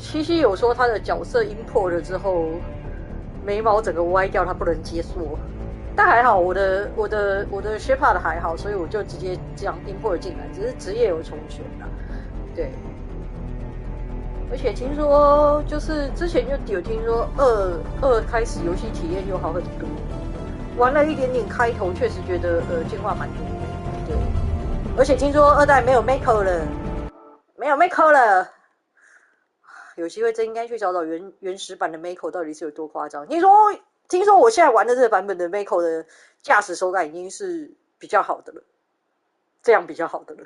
西西有说他的角色 import 了之后，眉毛整个歪掉，他不能接受。但还好，我的 Shepard 还好，所以我就直接这样 import 进来，只是职业有重选啦。对，而且听说就是之前就有听说二开始游戏体验又好很多，玩了一点点开头，确实觉得进化蛮多的。对，而且听说2代没有 Mako 了，没有 Mako 了。有机会真应该去找找原始版的 Mako 到底是有多夸张。听说我现在玩的这个版本的 Mako 的驾驶手感已经是比较好的了，这样比较好的了。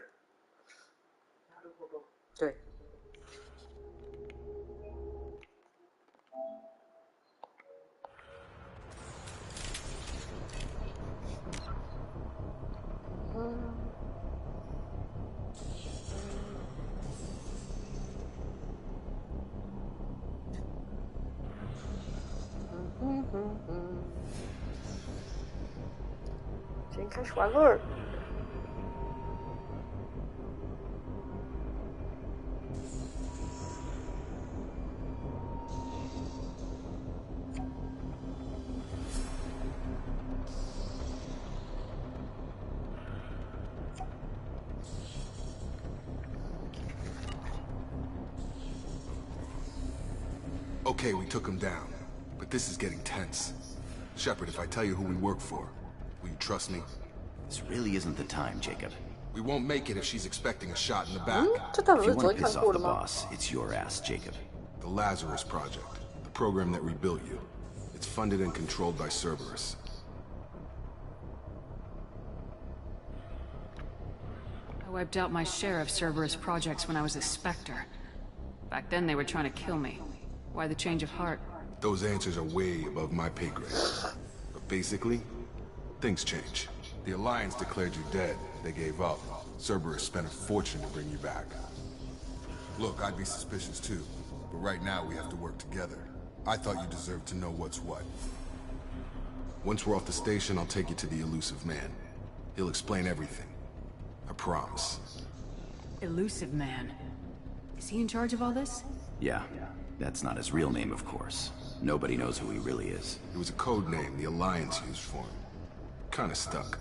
对。先开始玩2。Okay, we took him down, but this is getting tense. Shepard, if I tell you who we work for, will you trust me? This really isn't the time, Jacob. We won't make it if she's expecting a shot in the back. If you want to piss off the boss, it's your ass, Jacob. The Lazarus Project, the program that rebuilt you. It's funded and controlled by Cerberus. I wiped out my share of Cerberus projects when I was a Spectre. Back then they were trying to kill me. Why the change of heart? Those answers are way above my pay grade. But basically, things change. The Alliance declared you dead. They gave up. Cerberus spent a fortune to bring you back. Look, I'd be suspicious too. But right now we have to work together. I thought you deserved to know what's what. Once we're off the station, I'll take you to the Elusive Man. He'll explain everything. I promise. Elusive Man? Is he in charge of all this? Yeah. That's not his real name, of course. Nobody knows who he really is. It was a code name the Alliance used for him. Kinda stuck.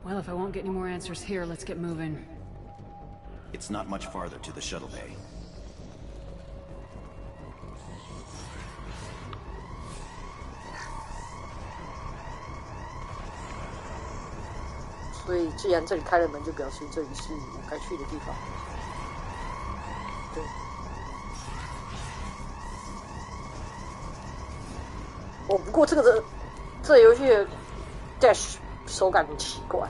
Well, if I won't get any more answers here, let's get moving. It's not much farther to the shuttle bay. 所以既然这里开了门，就表示这里是我该去的地方。对。哦，不过这游戏的 dash 手感很奇怪。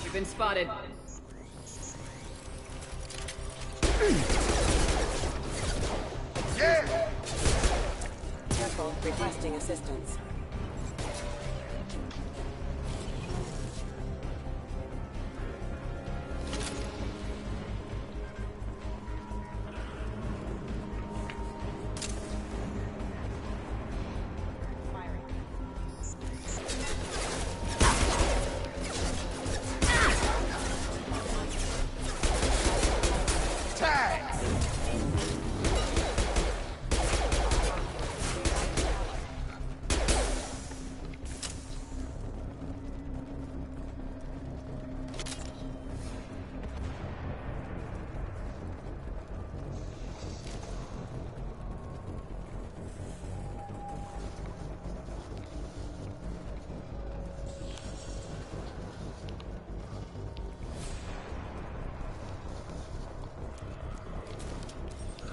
You've been spotted. Yeah. Careful, requesting assistance.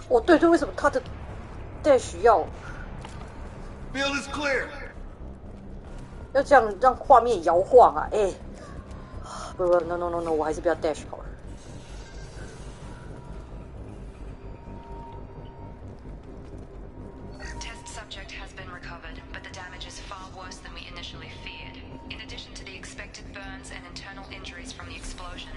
哦，对对，为什么他的 dash 要 Field is clear. 要这样让画面摇晃啊？哎，不 ，no， 我还是不要 dash 好了。Test subject has been recovered, but the damage is far worse than we initially feared. In addition to the expected burns and internal injuries from the explosion,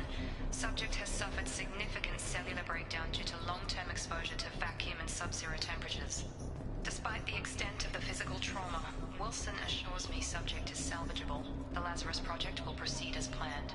subject has suffered significant cellular breakdown due to long-term exposure to vacuum and sub-zero temperatures. Despite the extent of the physical trauma, Wilson assures me subject is salvageable. The Lazarus Project will proceed as planned.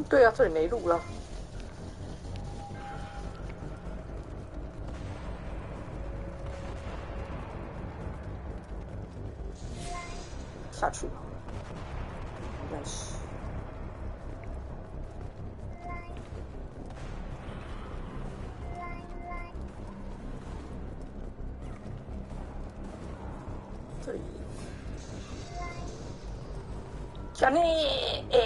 对啊，这里没路了。下去吧，应该是。这里。小妮，哎。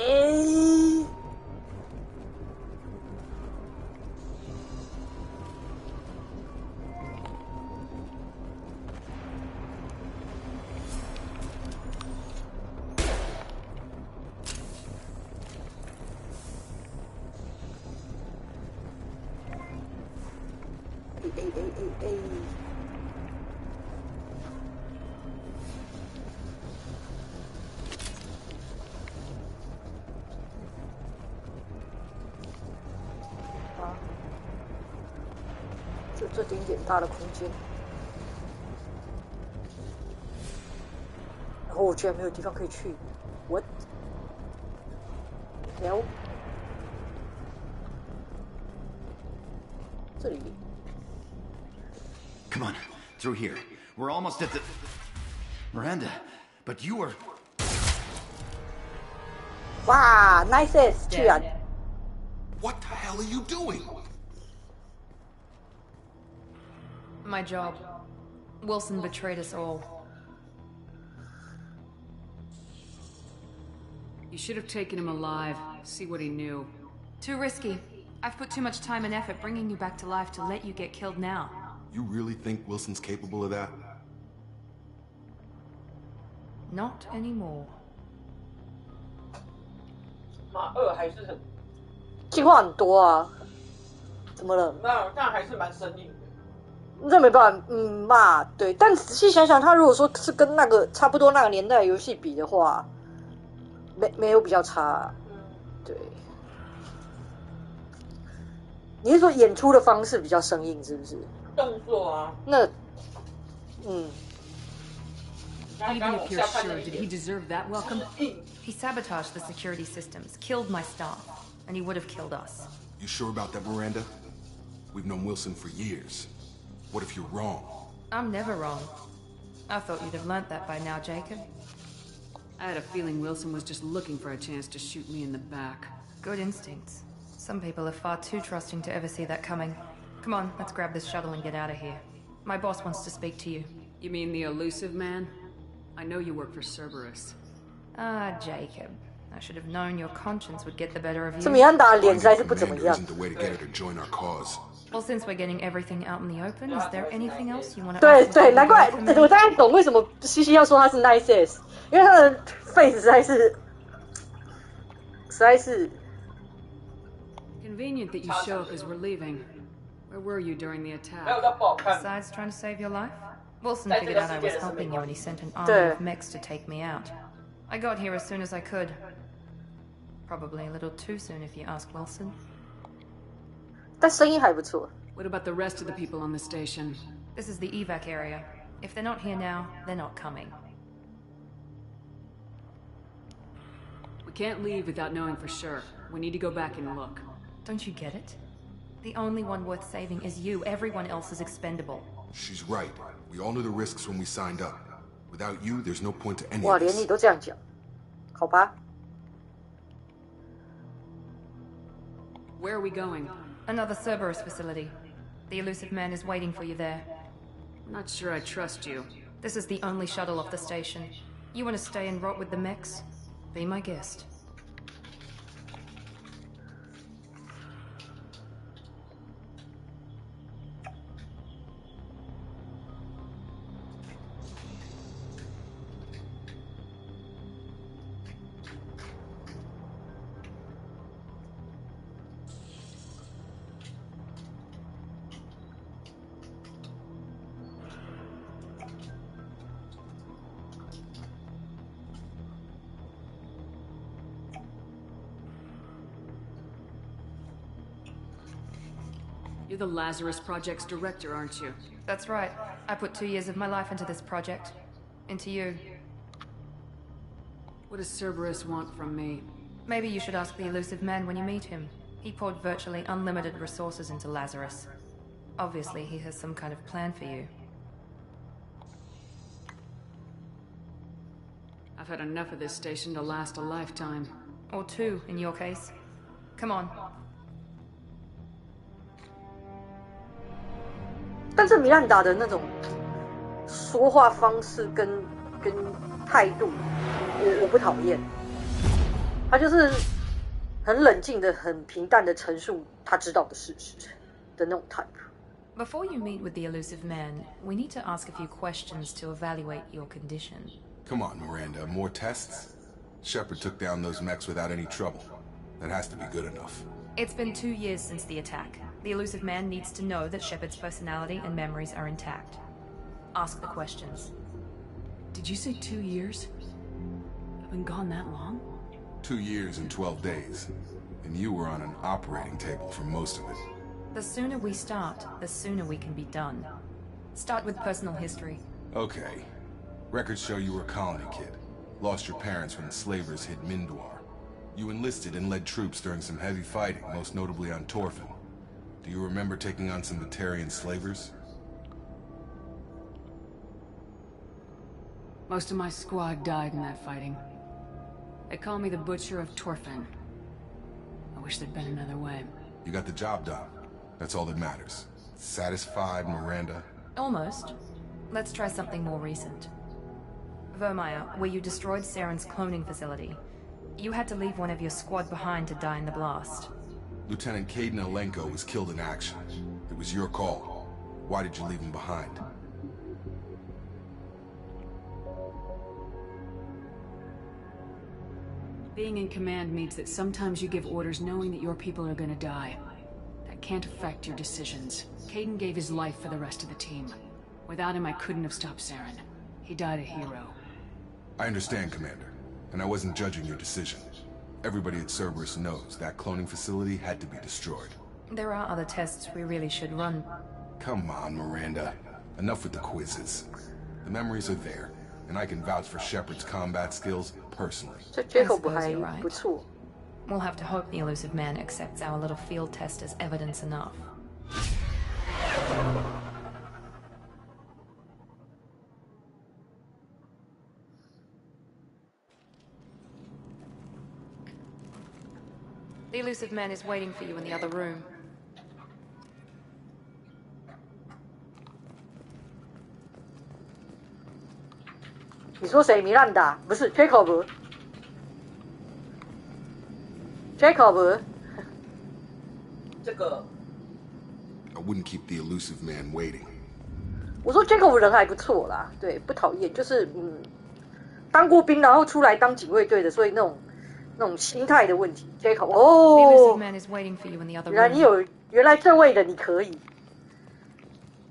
这点点大的空间，然后我居然没有地方可以去，我，了，这里。Come on, through here. We're almost at the... Miranda, but you were... 哇 ，nice， 居然。What the hell are you doing? My job. Wilson betrayed us all. You should have taken him alive, see what he knew. Too risky. I've put too much time and effort bringing you back to life to let you get killed now. You really think Wilson's capable of that? Not anymore. 马二还是很，进化很多啊，怎么了？那还是蛮生硬的。这没办法，嘛，对。但仔细想想，他如果说是跟那个差不多那个年代的游戏比的话，没有比较差、啊。对。你是说演出的方式比较生硬，是不是？动作啊。那，Even if you're sure, did he deserve that welcome? He sabotaged the security systems, killed my staff, and he would have killed us. You sure about that, Miranda? We've known Wilson for years. What if you're wrong? I'm never wrong. I thought you'd have learnt that by now, Jacob. I had a feeling Wilson was just looking for a chance to shoot me in the back. Good instincts. Some people are far too trusting to ever see that coming. Come on, let's grab this shuttle and get out of here. My boss wants to speak to you. You mean the elusive man? I know you work for Cerberus. Ah, Jacob. I should have known your conscience would get the better of 这 you. 米安达的脸实在是不怎么 Commander 样。 isn't the way to get her to join our cause. Well, since we're getting everything out in the open, is there anything else you want to 对 ask? 对，难怪 before we go from 我 here? 大概懂为什么西西要说他是 nice ass， 因为他的 face 实在是 Convenient that you show up as we're leaving. Where were you during the 没有 attack? 到不好看。 Besides trying to save your life? Wilson figured out I was helping you and he sent an army Duh. of mechs to take me out. I got here as soon as I could. Probably a little too soon if you ask Wilson. 但声音还不错。 What about the rest of the people on the station? This is the evac area. If they're not here now, they're not coming. We can't leave without knowing for sure. We need to go back and look. Don't you get it? The only one worth saving is you. Everyone else is expendable. She's right. We all knew the risks when we signed up. Without you, there's no point to any 哇， of 连 this. 你都这样讲，好吧？ Where are we going? Another Cerberus facility. The elusive man is waiting for you there. I'm not sure I trust you. This is the only shuttle off the station. You want to stay and rot with the mechs? Be my guest. You're the Lazarus Project's director, aren't you? That's right. I put 2 years of my life into this project. Into you. What does Cerberus want from me? Maybe you should ask the Elusive Man when you meet him. He poured virtually unlimited resources into Lazarus. Obviously, he has some kind of plan for you. I've had enough of this station to last a lifetime. Or 2, in your case. Come on. 但是米兰达的那种说话方式跟态度，我不讨厌。他就是很冷静的、很平淡的陈述他知道的事实的那种 type。Before you meet with the Elusive Man, we need to ask a few questions to evaluate your condition. Come on, Miranda, more tests? Shepard took down those mechs without any trouble. That has to be good enough. It's been 2 years since the attack. The Elusive Man needs to know that Shepard's personality and memories are intact. Ask the questions. Did you say 2 years? I've been gone that long? 2 years and 12 days. And you were on an operating table for most of it. The sooner we start, the sooner we can be done. Start with personal history. Okay. Records show you were a colony kid. Lost your parents when the slavers hit Mindwar. You enlisted and led troops during some heavy fighting, most notably on Torfin. Do you remember taking on some Batarian slavers? Most of my squad died in that fighting. They call me the Butcher of Torfin. I wish there'd been another way. You got the job done. That's all that matters. Satisfied, Miranda? Almost. Let's try something more recent. Vermeer, where you destroyed Saren's cloning facility. You had to leave one of your squad behind to die in the blast. Lieutenant Kaidan Alenko was killed in action. It was your call. Why did you leave him behind? Being in command means that sometimes you give orders knowing that your people are gonna die. That can't affect your decisions. Kaidan gave his life for the rest of the team. Without him, I couldn't have stopped Saren. He died a hero. I understand, Commander. And I wasn't judging your decision. Everybody at Cerberus knows that cloning facility had to be destroyed. There are other tests we really should run. Come on, Miranda. Enough with the quizzes. The memories are there, and I can vouch for Shepard's combat skills personally. 这接口还不错。 We'll have to hope the Elusive Man accepts our little field test as evidence enough. The Elusive Man is waiting for you in the other room. 你说谁？米兰达？不是 Jacob。Jacob。这个 I wouldn't keep the elusive man waiting. 我说 Jacob 人还不错啦，对，不讨厌，就是当过兵然后出来当警卫队的，所以那种心态的问题。Jacob， The Elusive 哦， Man is waiting for you in the other 原来你 room. 原来这位的你可以，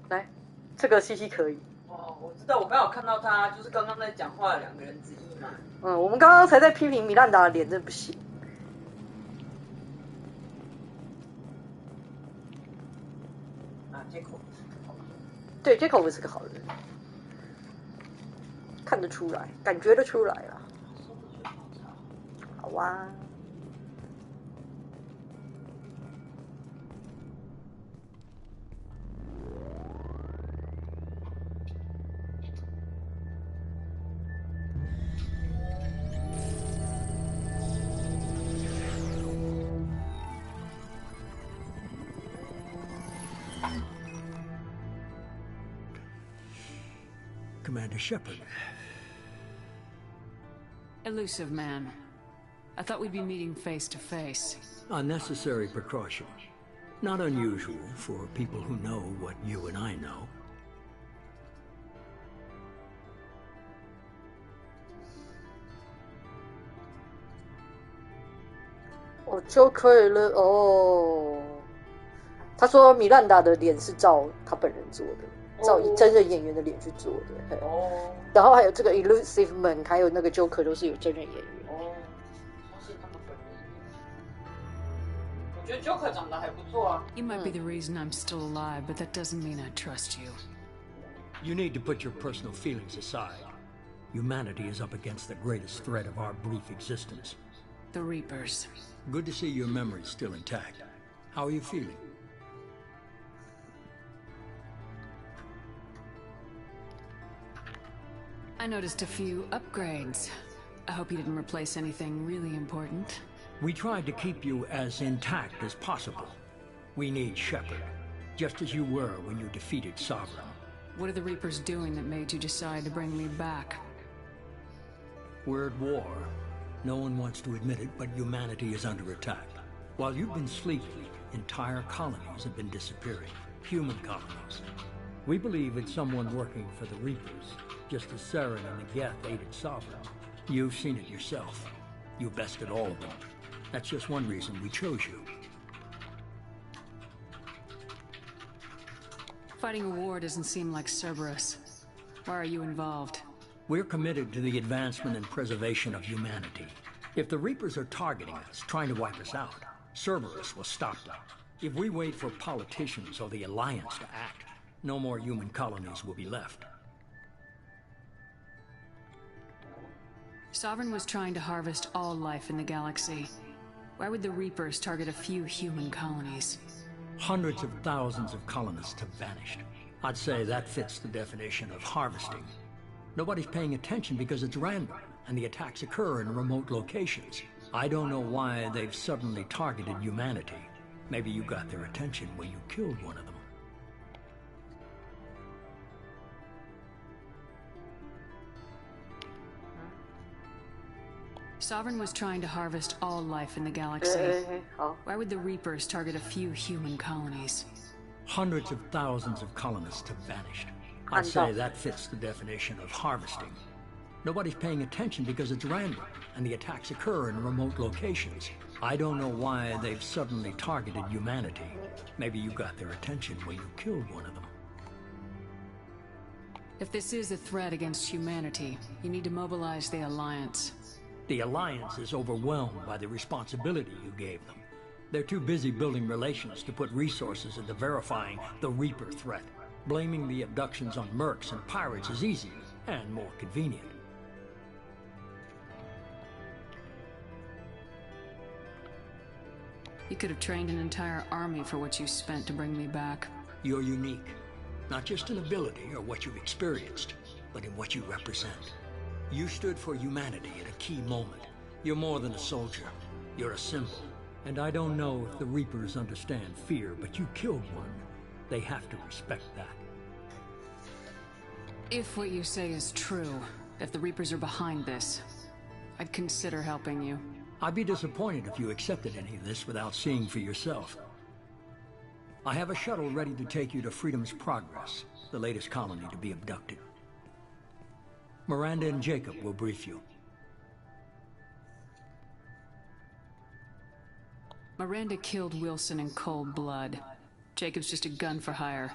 来，这个西西可以。哦，我知道，我刚好看到他，就是刚刚在讲话的2个人之一嘛。我们刚刚才在批评米兰达的脸，真的不行。啊，接口。对 ，Jacob 是个好人，看得出来，感觉得出来啦。好啊。Commander Shepard. Elusive Man. I thought we'd be meeting face to face. Unnecessary precaution. Not unusual for people who know what you and I know.就可以了哦。他说米兰达的脸是照他本人做的，照真人演员的脸去做的。哦。然后还有这个 Elusive Man， 还有那个 Joker 都是有真人演员。哦，相信他们本人。我觉得 Joker 长得还不错啊。 You might be the reason I'm still alive, but that doesn't mean I trust you. You need to put your personal feelings aside. Humanity is up against the greatest threat of our brief existence. The Reapers. Good to see your memory's still intact. How are you feeling? I noticed a few upgrades. I hope you didn't replace anything really important. We tried to keep you as intact as possible. We need Shepard, just as you were when you defeated Sovereign. What are the Reapers doing that made you decide to bring me back? We're at war. No one wants to admit it, but humanity is under attack. While you've been sleeping, entire colonies have been disappearing. Human colonies. We believe it's someone working for the Reapers, just as Saren and the Geth aided Sovereign. You've seen it yourself. You bested all of them. That's just one reason we chose you. Fighting a war doesn't seem like Cerberus. Why are you involved? We're committed to the advancement and preservation of humanity. If the Reapers are targeting us, trying to wipe us out, Cerberus will stop them. If we wait for politicians or the Alliance to act, no more human colonies will be left. Sovereign was trying to harvest all life in the galaxy. Why would the Reapers target a few human colonies? Hundreds of thousands of colonists have vanished. I'd say that fits the definition of harvesting. Nobody's paying attention because it's random, and the attacks occur in remote locations. I don't know why they've suddenly targeted humanity. Maybe you got their attention when you killed one of them. Sovereign was trying to harvest all life in the galaxy. Why would the Reapers target a few human colonies? Hundreds of thousands of colonists have vanished. I'd say that fits the definition of harvesting. Nobody's paying attention because it's random, and the attacks occur in remote locations. I don't know why they've suddenly targeted humanity. Maybe you got their attention when you killed one of them. If this is a threat against humanity, you need to mobilize the Alliance. The Alliance is overwhelmed by the responsibility you gave them. They're too busy building relations to put resources into verifying the Reaper threat. Blaming the abductions on mercs and pirates is easy and more convenient. You could have trained an entire army for what you spent to bring me back. You're unique. Not just in ability or what you've experienced, but in what you represent. You stood for humanity at a key moment. You're more than a soldier. You're a symbol. And I don't know if the Reapers understand fear, but you killed one. They have to respect that. If what you say is true, if the Reapers are behind this, I'd consider helping you. I'd be disappointed if you accepted any of this without seeing for yourself. I have a shuttle ready to take you to Freedom's Progress, the latest colony to be abducted. Miranda and Jacob will brief you. Miranda killed Wilson in cold blood. Jacob's just a gun for hire.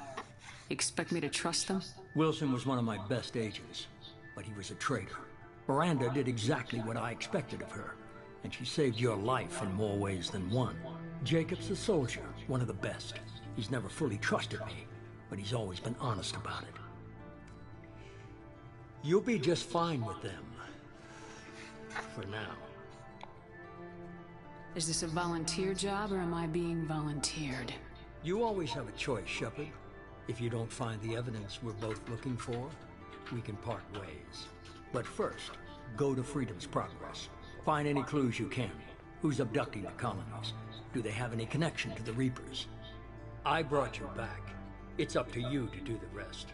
You expect me to trust them? Wilson was one of my best agents, but he was a traitor. Miranda did exactly what I expected of her, and she saved your life in more ways than one. Jacob's a soldier, one of the best. He's never fully trusted me, but he's always been honest about it. You'll be just fine with them. For now. Is this a volunteer job, or am I being volunteered? You always have a choice, Shepard. If you don't find the evidence we're both looking for, we can part ways. But first, go to Freedom's Progress. Find any clues you can. Who's abducting the colonies? Do they have any connection to the Reapers? I brought you back. It's up to you to do the rest.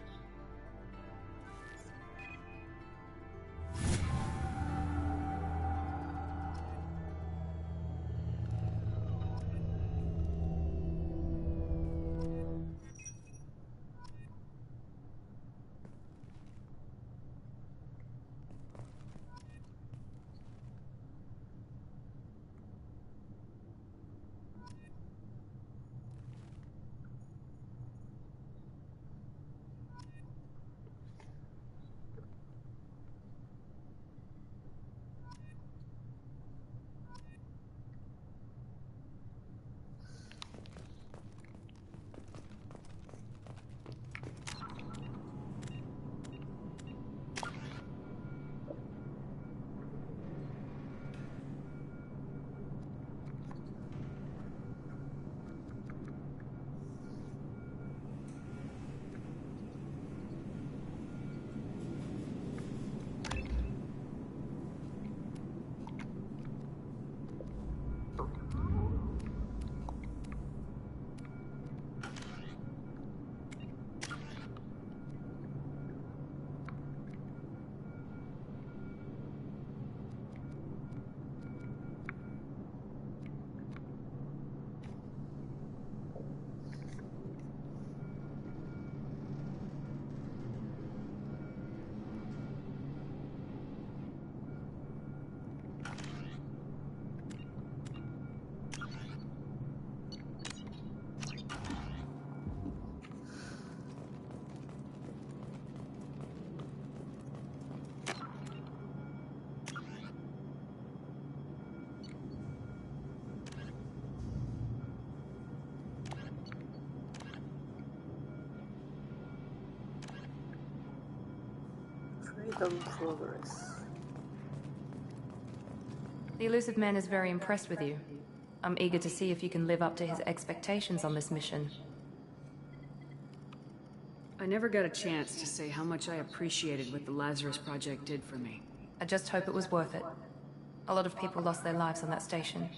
Freedom Progress. The Elusive Man is very impressed with you. I'm eager to see if you can live up to his expectations on this mission. I never got a chance to say how much I appreciated what the Lazarus Project did for me. I just hope it was worth it. A lot of people lost their lives on that station.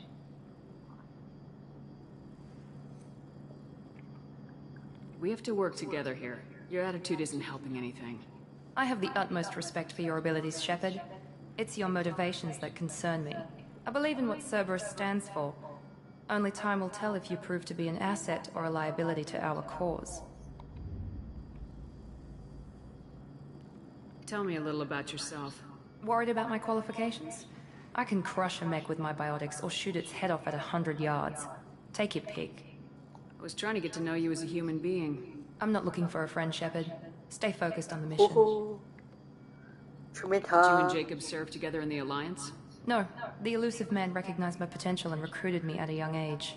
We have to work together here. Your attitude isn't helping anything. I have the utmost respect for your abilities, Shepard. It's your motivations that concern me. I believe in what Cerberus stands for. Only time will tell if you prove to be an asset or a liability to our cause. Tell me a little about yourself. Worried about my qualifications? I can crush a mech with my biotics or shoot its head off at 100 yards. Take your pick. I was trying to get to know you as a human being. I'm not looking for a friend, Shepard. Stay focused on the mission. Did you and Jacob serve together in the Alliance? No, the Elusive Man recognized my potential and recruited me at a young age.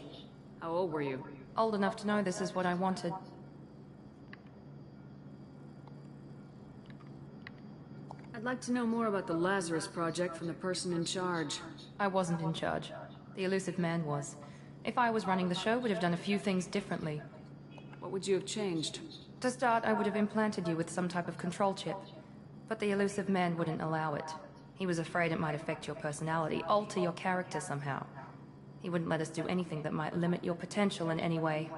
How old were you? Old enough to know this is what I wanted. I'd like to know more about the Lazarus Project from the person in charge. I wasn't in charge. The Elusive Man was. If I was running the show, would have done a few things differently. What would you have changed? To start, I would have implanted you with some type of control chip. But the Elusive Man wouldn't allow it. He was afraid it might affect your personality, alter your character somehow. He wouldn't let us do anything that might limit your potential in any way.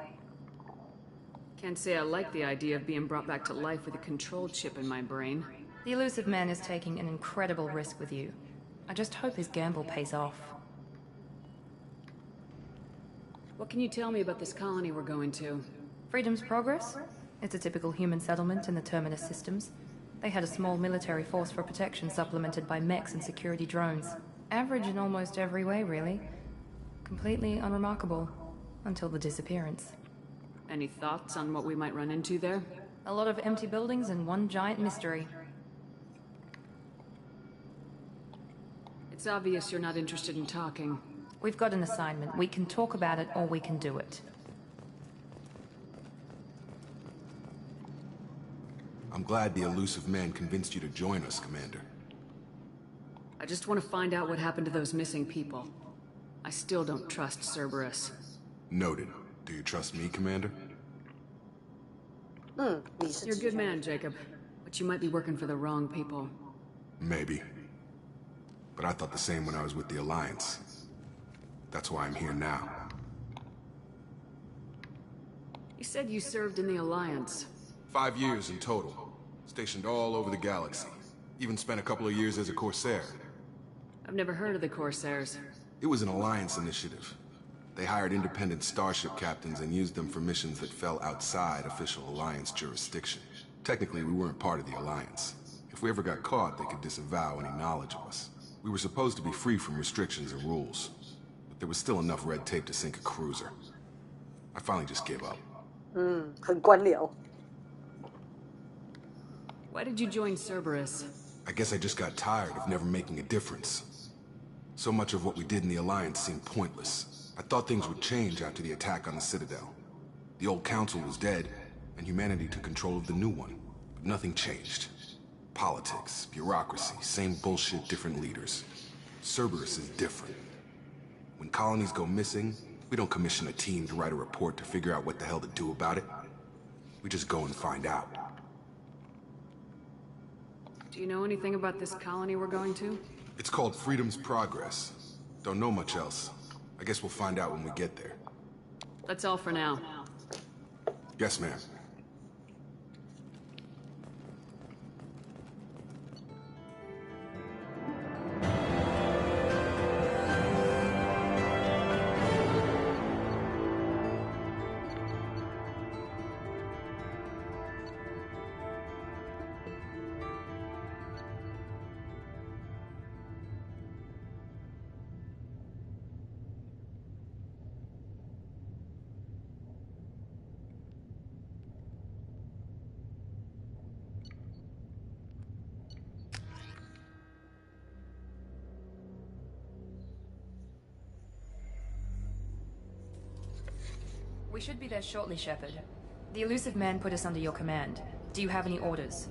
Can't say I like the idea of being brought back to life with a control chip in my brain. The Elusive Man is taking an incredible risk with you. I just hope his gamble pays off. What can you tell me about this colony we're going to? Freedom's Progress? It's a typical human settlement in the Terminus systems. They had a small military force for protection supplemented by mechs and security drones. Average in almost every way, really. Completely unremarkable. Until the disappearance. Any thoughts on what we might run into there? A lot of empty buildings and one giant mystery. It's obvious you're not interested in talking. We've got an assignment. We can talk about it or we can do it. I'm glad the Elusive Man convinced you to join us, Commander. I just want to find out what happened to those missing people. I still don't trust Cerberus. Noted. Do you trust me, Commander? You're a good man, Jacob. But you might be working for the wrong people. Maybe. But I thought the same when I was with the Alliance. That's why I'm here now. You said you served in the Alliance. 5 years in total. Stationed all over the galaxy. Even spent a couple of years as a Corsair. I've never heard of the Corsairs. It was an Alliance initiative. They hired independent starship captains and used them for missions that fell outside official Alliance jurisdiction. Technically, we weren't part of the Alliance. If we ever got caught, they could disavow any knowledge of us. We were supposed to be free from restrictions and rules. But there was still enough red tape to sink a cruiser. I finally just gave up. 很官僚。 Why did you join Cerberus? I guess I just got tired of never making a difference. So much of what we did in the Alliance seemed pointless. I thought things would change after the attack on the Citadel. The old council was dead, and humanity took control of the new one. But nothing changed. Politics, bureaucracy, same bullshit, different leaders. Cerberus is different. When colonies go missing, we don't commission a team to write a report to figure out what the hell to do about it. We just go and find out. Do you know anything about this colony we're going to? It's called Freedom's Progress. Don't know much else. I guess we'll find out when we get there. That's all for now. Yes, ma'am. We should be there shortly, Shepard. The Elusive Man put us under your command. Do you have any orders?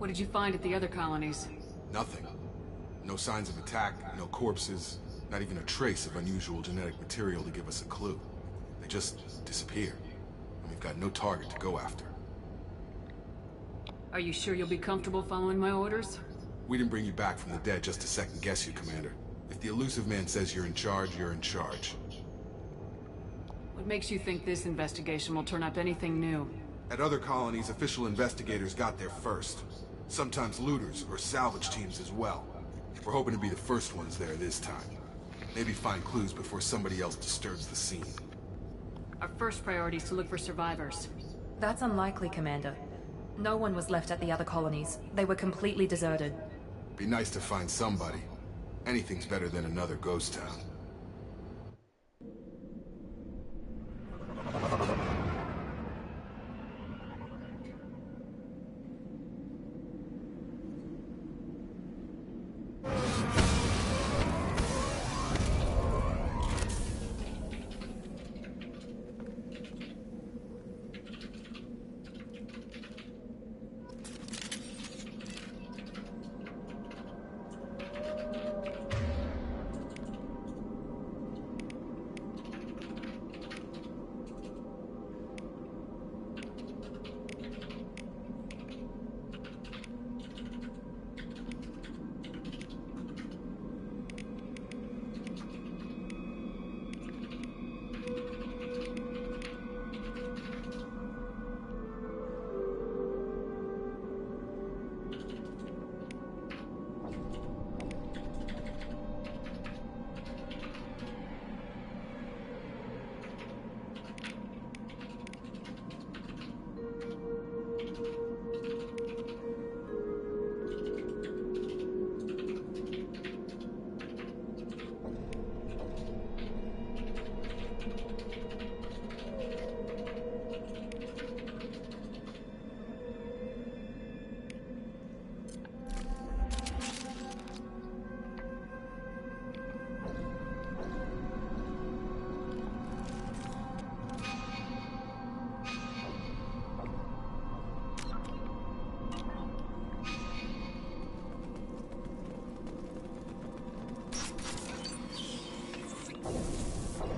What did you find at the other colonies? Nothing. No signs of attack, no corpses, not even a trace of unusual genetic material to give us a clue. They just disappear, and we've got no target to go after. Are you sure you'll be comfortable following my orders? We didn't bring you back from the dead just to second guess you, Commander. If the Illusive Man says you're in charge, you're in charge. What makes you think this investigation will turn up anything new? At other colonies, official investigators got there first. Sometimes looters or salvage teams as well. We're hoping to be the first ones there this time. Maybe find clues before somebody else disturbs the scene. Our first priority is to look for survivors. That's unlikely, Commander. No one was left at the other colonies. They were completely deserted. Be nice to find somebody. Anything's better than another ghost town.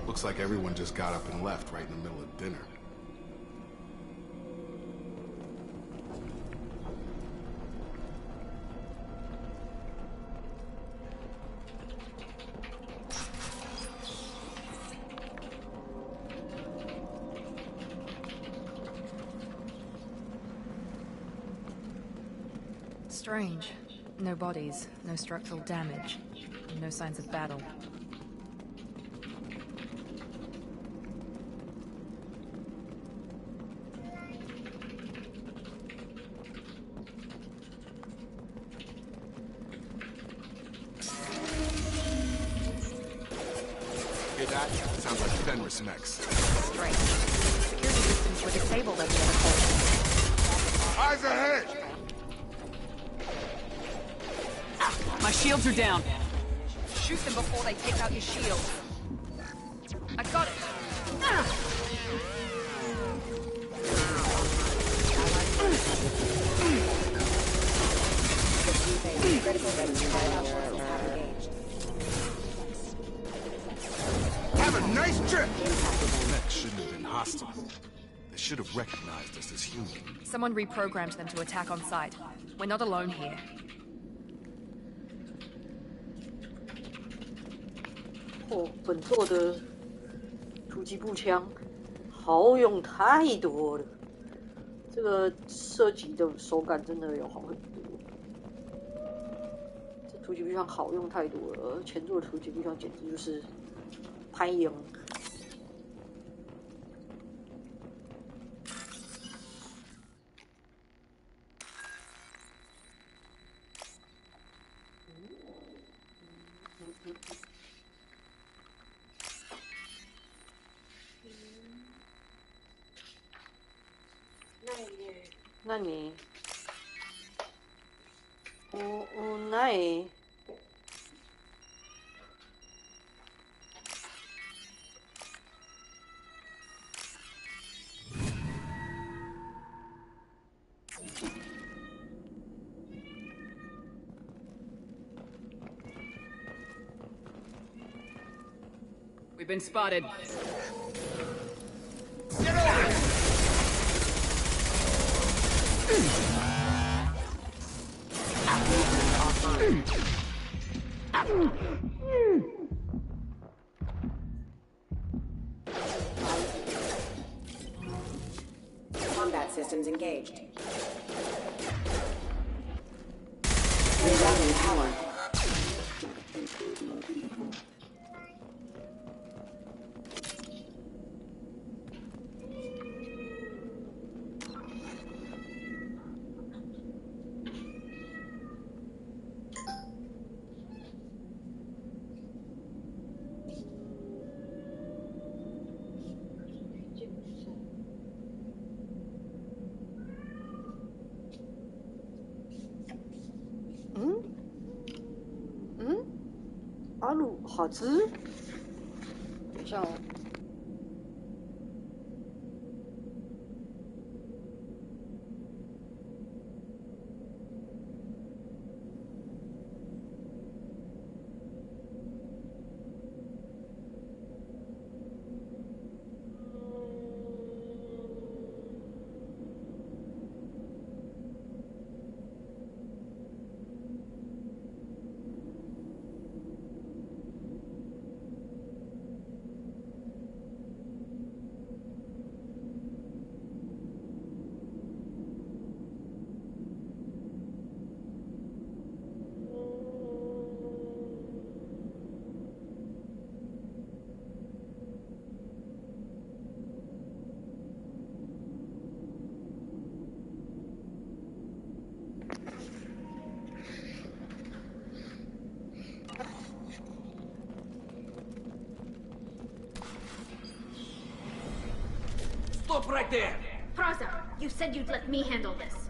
Looks like everyone just got up and left right in the middle of dinner. Strange. No bodies, no structural damage, no signs of battle. Hear that? Sounds like Fenris next. Strange. Security systems were disabled at the other colony. Eyes ahead! My shields are down. Shoot them before they take out your shield. I got it. Have a nice trip! That shouldn't have been hostile. They should have recognized us as human. Someone reprogrammed them to attack on sight. We're not alone here. 哦，本作的突击步枪好用太多了，这个射击的手感真的有好很多。这突击步枪好用太多了，前作的突击步枪简直就是拍赢。何？ない。We've been spotted. Get over it! Combat systems engaged. Rerouting power.阿鲁好吃。等一下哦。Stop right there! Praza, you said you'd let me handle this.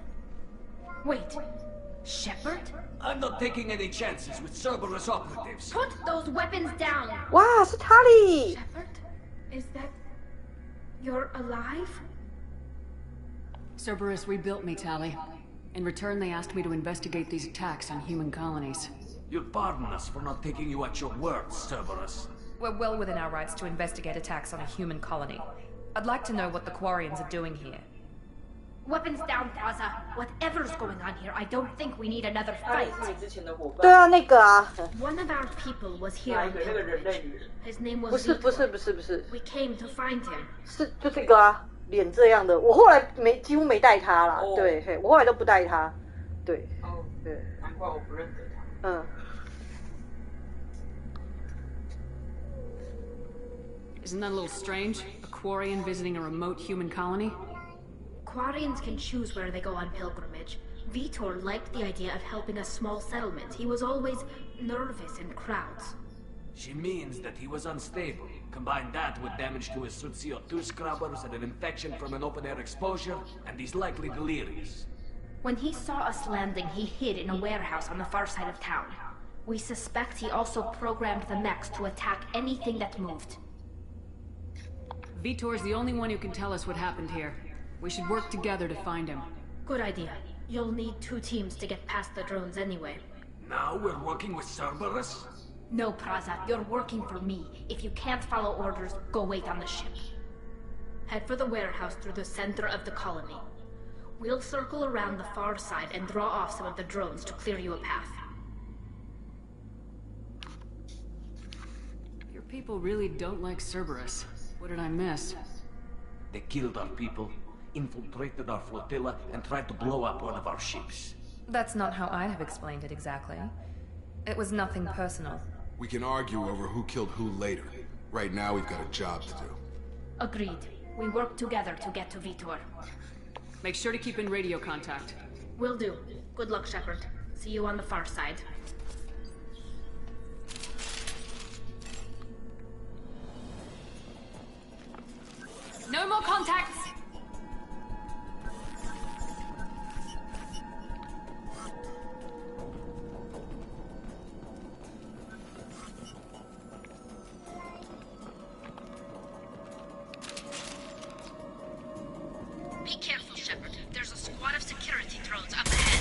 Wait, Shepard? I'm not taking any chances with Cerberus operatives. Put those weapons down! 哇，是塔利！ Shepard? Is that... you're alive? Cerberus rebuilt me, Tali. In return, they asked me to investigate these attacks on human colonies. You'll pardon us for not taking you at your word, Cerberus. We're well within our rights to investigate attacks on a human colony. I'd like to know what the Quarians are doing here. Weapons down, Praza. Whatever's going on here, I don't think we need another fight. 对啊，那个啊， One of our people was here. 那个人类女人。 His name 不 was 是 Vitor. 不是不是不是， We came to find him. 是就这个啊，脸这样的。我后来几乎没带他啦，哦对，嘿，我后来都不带他，对哦，对，难怪我不认得他。嗯。 Isn't that a little strange? A Quarian visiting a remote human colony? Quarians can choose where they go on pilgrimage. Vitor liked the idea of helping a small settlement. He was always nervous in crowds. She means that he was unstable. Combine that with damage to his suit CO2 scrubbers and an infection from an open-air exposure, and he's likely delirious. When he saw us landing, he hid in a warehouse on the far side of town. We suspect he also programmed the mechs to attack anything that moved. Vitor's the only one who can tell us what happened here. We should work together to find him. Good idea. You'll need 2 teams to get past the drones anyway. Now we're working with Cerberus? No, Praza, you're working for me. If you can't follow orders, go wait on the ship. Head for the warehouse through the center of the colony. We'll circle around the far side and draw off some of the drones to clear you a path. Your people really don't like Cerberus. What did I miss? They killed our people, infiltrated our flotilla, and tried to blow up one of our ships. That's not how I'd have explained it exactly. It was nothing personal. We can argue over who killed who later. Right now, we've got a job to do. Agreed. We work together to get to Vitor. Make sure to keep in radio contact. Will do. Good luck, Shepard. See you on the far side. No more contacts! Be careful, Shepard. There's a squad of security drones up ahead.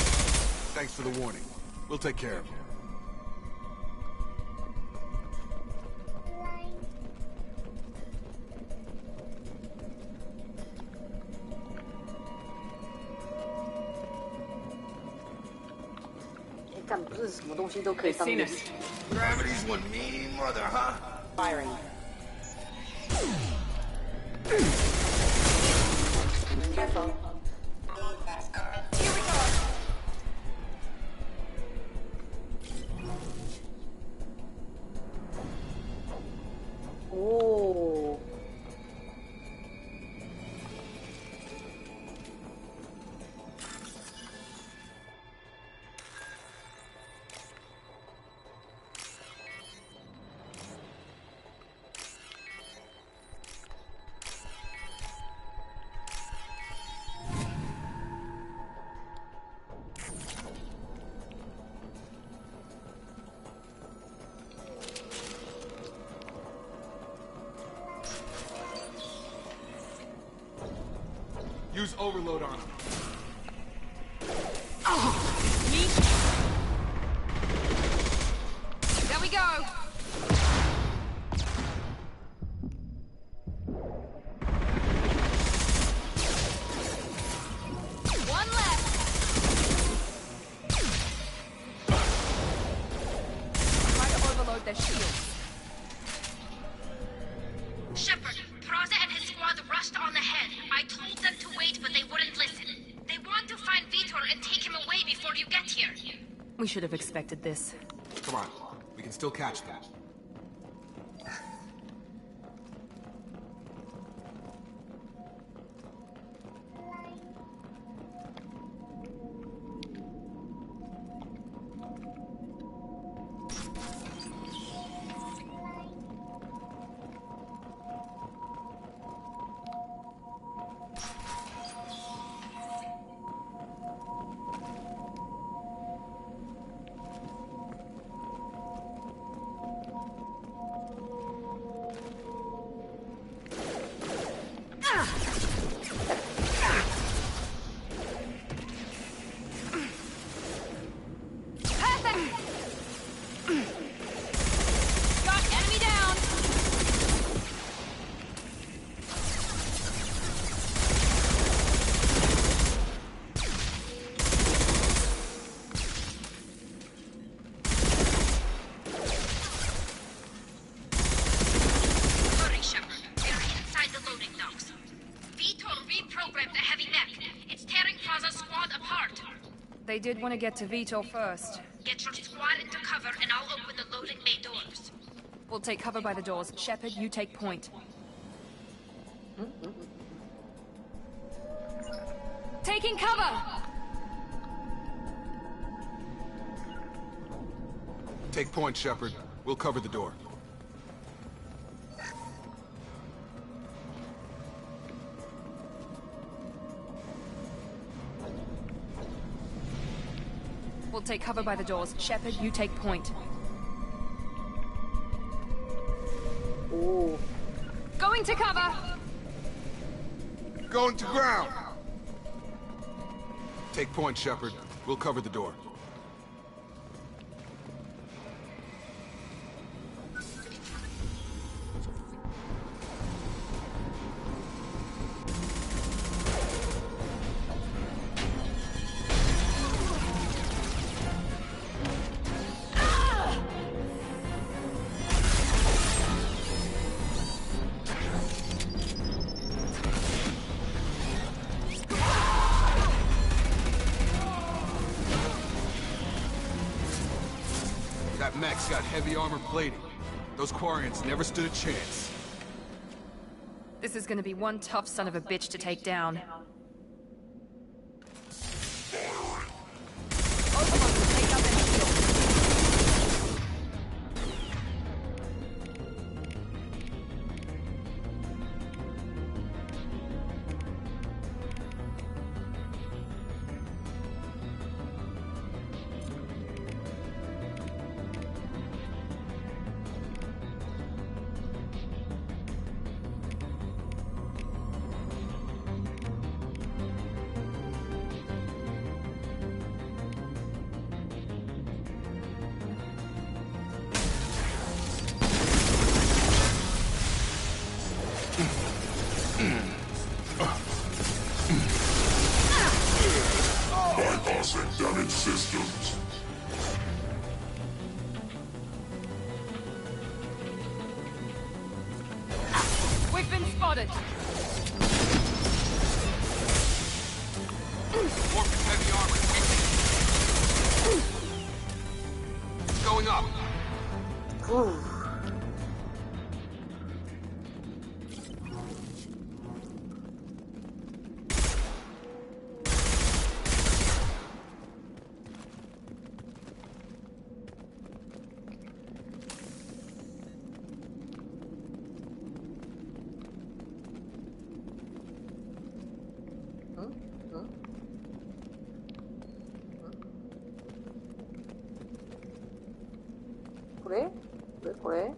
Thanks for the warning. We'll take care of it. 但不是什么东西都可以 They've 当 seen 人 us. Gravity's one mean mother, huh? Firing. Careful. Here we go. Oh. Use overload on him. There we go. One left. Try to overload their shields. Shepard, Praza and his squad rushed on ahead. I told them to wait, but they wouldn't listen. They want to find Vitor and take him away before you get here. We should have expected this. Come on, we can still catch them. Hurry, Shepard. They're inside the loading docks. Vitor reprogrammed the heavy mech. It's tearing Praza's squad apart. They did want to get to Vito first. Get your squad into cover and I'll open the loading bay doors. We'll take cover by the doors. Shepard, you take point. Taking cover! Take point, Shepard. We'll cover the door. We'll take cover by the doors. Shepard, you take point. Oh. Going to cover! Going to ground! Take point, Shepard. We'll cover the door. That mech's got heavy armor plating. Those Quarians never stood a chance. This is gonna be one tough son of a bitch to take down. Overlord will take out their shield. We've been spotted. Swarm with heavy armor. Going up. Whew. 그래? 왜 그래?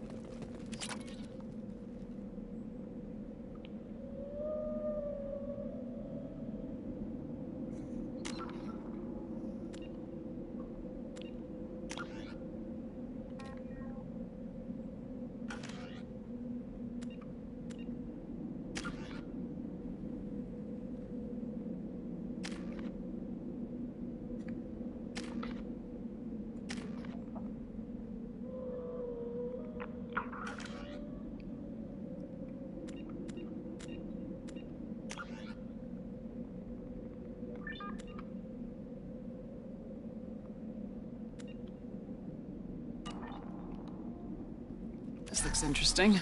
This looks interesting.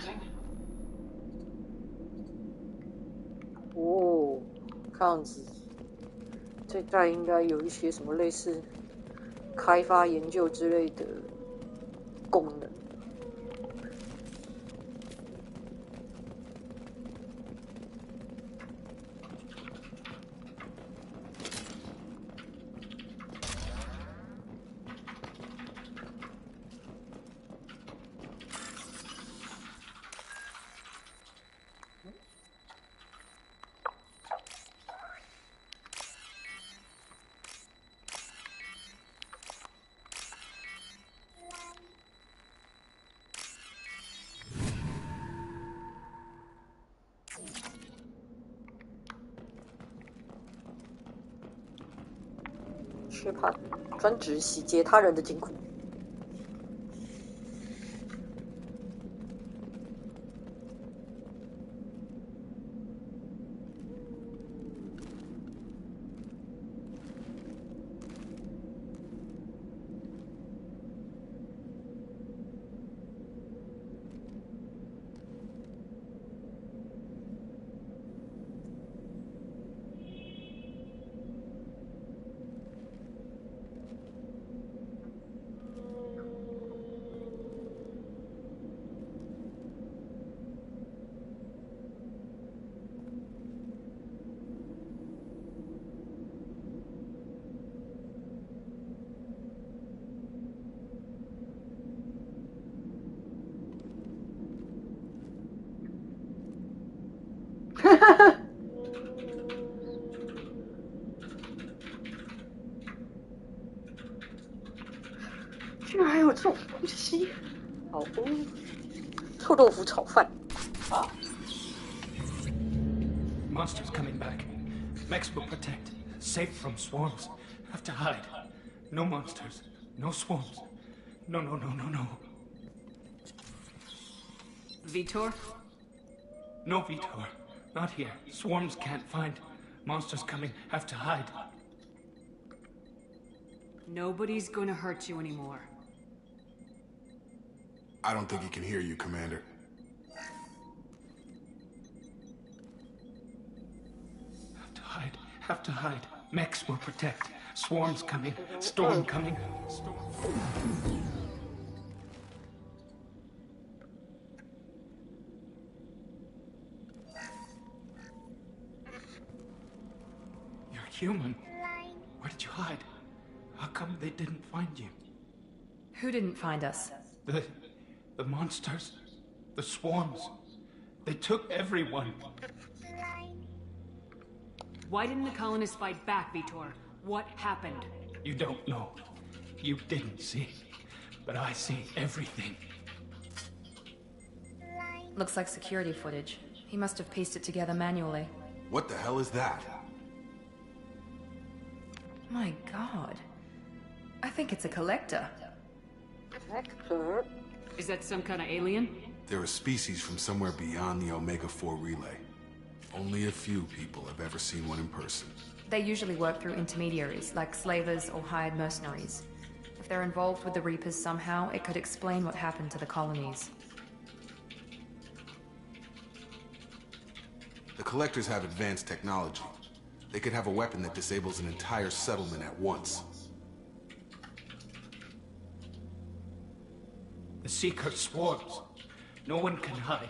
哦，看样子这代应该有一些什么类似开发研究之类的功能。却怕专职洗劫他人的金库。居然还有这种东西！好哦，臭豆腐炒饭。 Monsters coming back. Max will protect. Safe from swarms. Have to hide. No monsters. No swarms. No. Vitor? No Vitor. Not here. Swarms can't find. Monsters coming. Have to hide. Nobody's gonna hurt you anymore. I don't think he can hear you, Commander. Have to hide. Mex will protect. Swarms coming. Storm coming. Storm. You're human. Where did you hide? How come they didn't find you? Who didn't find us? The monsters. The swarms. They took everyone. Why didn't the colonists fight back, Vitor? What happened? You don't know. You didn't see. But I see everything. Looks like security footage. He must have pieced it together manually. What the hell is that? My god. I think it's a collector. Collector? Is that some kind of alien? They're a species from somewhere beyond the Omega-4 relay. Only a few people have ever seen one in person. They usually work through intermediaries, like slavers or hired mercenaries. If they're involved with the Reapers somehow, it could explain what happened to the colonies. The Collectors have advanced technology. They could have a weapon that disables an entire settlement at once. The Seeker swarms. No one can hide.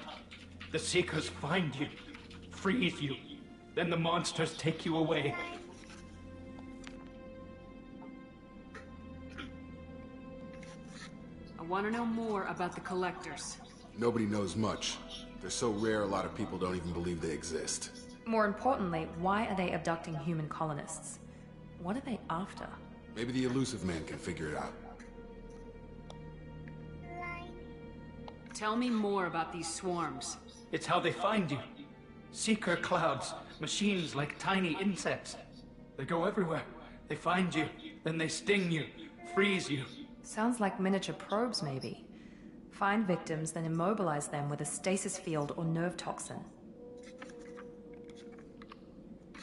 The Seekers find you, freeze you, then the monsters take you away. I want to know more about the Collectors. Nobody knows much. They're so rare, a lot of people don't even believe they exist. More importantly, why are they abducting human colonists? What are they after? Maybe the Elusive Man can figure it out. Tell me more about these swarms. It's how they find you. Seeker clouds, machines like tiny insects. They go everywhere. They find you, then they sting you, freeze you. Sounds like miniature probes, maybe. Find victims, then immobilize them with a stasis field or nerve toxin.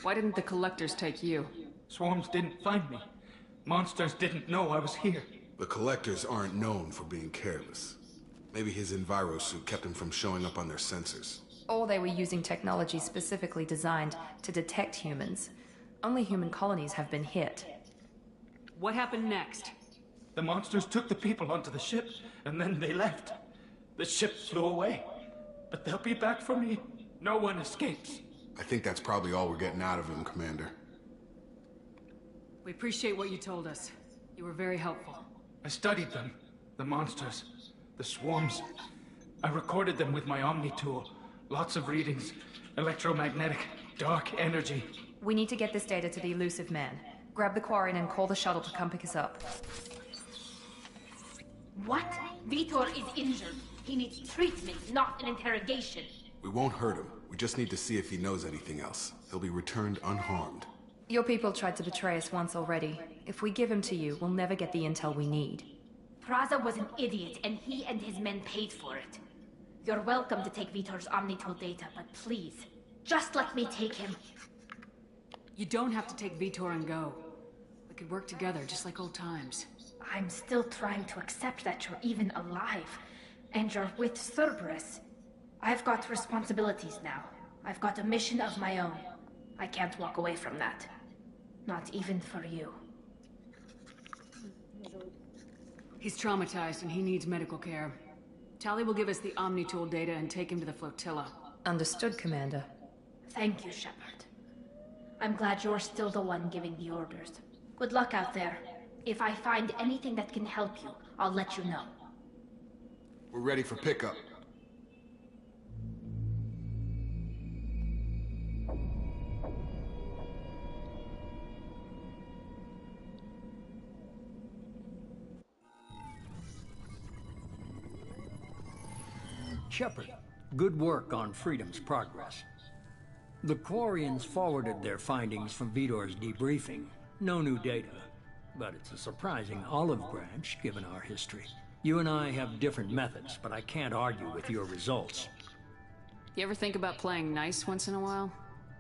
Why didn't the Collectors take you? Swarms didn't find me. Monsters didn't know I was here. The Collectors aren't known for being careless. Maybe his Envirosuit kept him from showing up on their sensors. Or they were using technology specifically designed to detect humans. Only human colonies have been hit. What happened next? The monsters took the people onto the ship, and then they left. The ship flew away. But they'll be back for me. No one escapes. I think that's probably all we're getting out of him, Commander. We appreciate what you told us. You were very helpful. I studied them. The monsters. The swarms. I recorded them with my Omni tool. Lots of readings. Electromagnetic. Dark energy. We need to get this data to the Elusive Man. Grab the Quarian and call the shuttle to come pick us up. What? Vitor is injured. He needs treatment, not an interrogation. We won't hurt him. We just need to see if he knows anything else. He'll be returned unharmed. Your people tried to betray us once already. If we give him to you, we'll never get the intel we need. Praza was an idiot, and he and his men paid for it. You're welcome to take Vitor's Omnitool data, but please, just let me take him. You don't have to take Vitor and go. We could work together, just like old times. I'm still trying to accept that you're even alive, and you're with Cerberus. I've got responsibilities now. I've got a mission of my own. I can't walk away from that. Not even for you. He's traumatized and he needs medical care. Tali will give us the Omnitool data and take him to the flotilla. Understood, Commander. Thank you, Shepard. I'm glad you're still the one giving the orders. Good luck out there. If I find anything that can help you, I'll let you know. We're ready for pickup. Shepard, good work on Freedom's progress. The Quarians forwarded their findings from Vitor's debriefing. No new data, but it's a surprising olive branch given our history. You and I have different methods, but I can't argue with your results. You ever think about playing nice once in a while?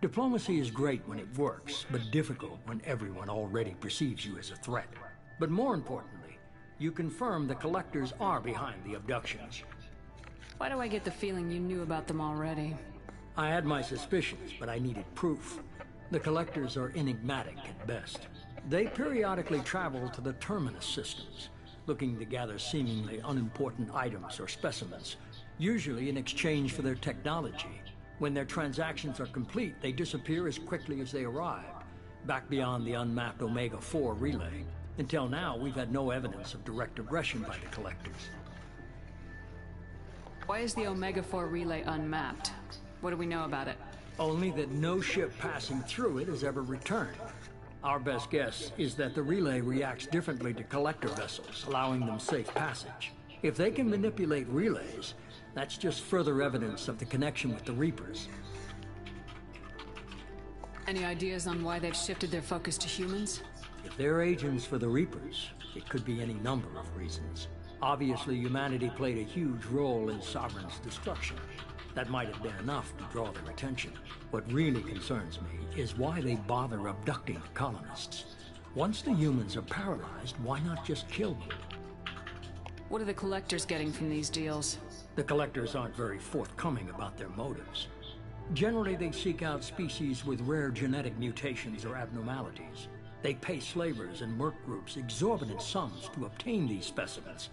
Diplomacy is great when it works, but difficult when everyone already perceives you as a threat. But more importantly, you confirm the Collectors are behind the abductions. Why do I get the feeling you knew about them already? I had my suspicions, but I needed proof. The Collectors are enigmatic at best. They periodically travel to the Terminus systems, looking to gather seemingly unimportant items or specimens, usually in exchange for their technology. When their transactions are complete, they disappear as quickly as they arrived, back beyond the unmapped Omega-4 relay. Until now, we've had no evidence of direct aggression by the Collectors. Why is the Omega-4 relay unmapped? What do we know about it? Only that no ship passing through it has ever returned. Our best guess is that the relay reacts differently to Collector vessels, allowing them safe passage. If they can manipulate relays, that's just further evidence of the connection with the Reapers. Any ideas on why they've shifted their focus to humans? If they're agents for the Reapers, it could be any number of reasons. Obviously, humanity played a huge role in Sovereign's destruction. That might have been enough to draw their attention. What really concerns me is why they bother abducting the colonists. Once the humans are paralyzed, why not just kill them? What are the Collectors getting from these deals? The Collectors aren't very forthcoming about their motives. Generally, they seek out species with rare genetic mutations or abnormalities. They pay slavers and merc groups exorbitant sums to obtain these specimens,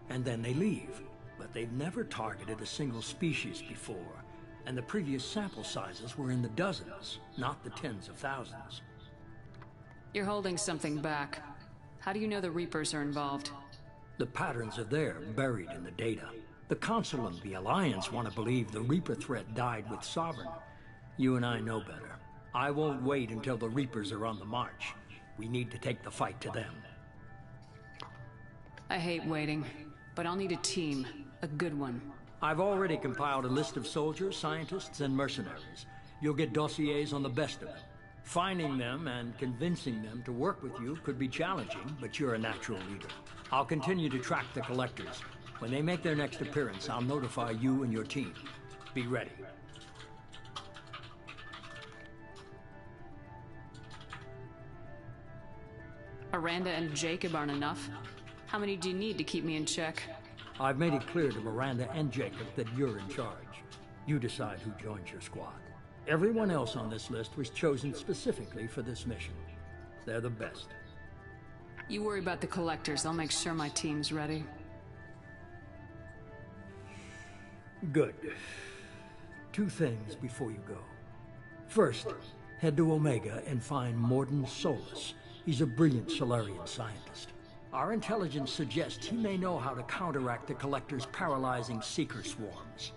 and then they leave. But they've never targeted a single species before, and the previous sample sizes were in the dozens, not the tens of thousands. You're holding something back. How do you know the Reapers are involved? The patterns are there, buried in the data. The Council and the Alliance want to believe the Reaper threat died with Sovereign. You and I know better. I won't wait until the Reapers are on the march. We need to take the fight to them. I hate waiting, but I'll need a team. A good one. I've already compiled a list of soldiers, scientists, and mercenaries. You'll get dossiers on the best of them. Finding them and convincing them to work with you could be challenging, but you're a natural leader. I'll continue to track the Collectors. When they make their next appearance, I'll notify you and your team. Be ready. Miranda and Jacob aren't enough. How many do you need to keep me in check? I've made it clear to Miranda and Jacob that you're in charge. You decide who joins your squad. Everyone else on this list was chosen specifically for this mission. They're the best. You worry about the Collectors. I'll make sure my team's ready. Good. 2 things before you go. First, head to Omega and find Mordin Solus. He's a brilliant Solarian scientist. Our intelligence suggests he may know how to counteract the Collector's paralyzing Seeker swarms.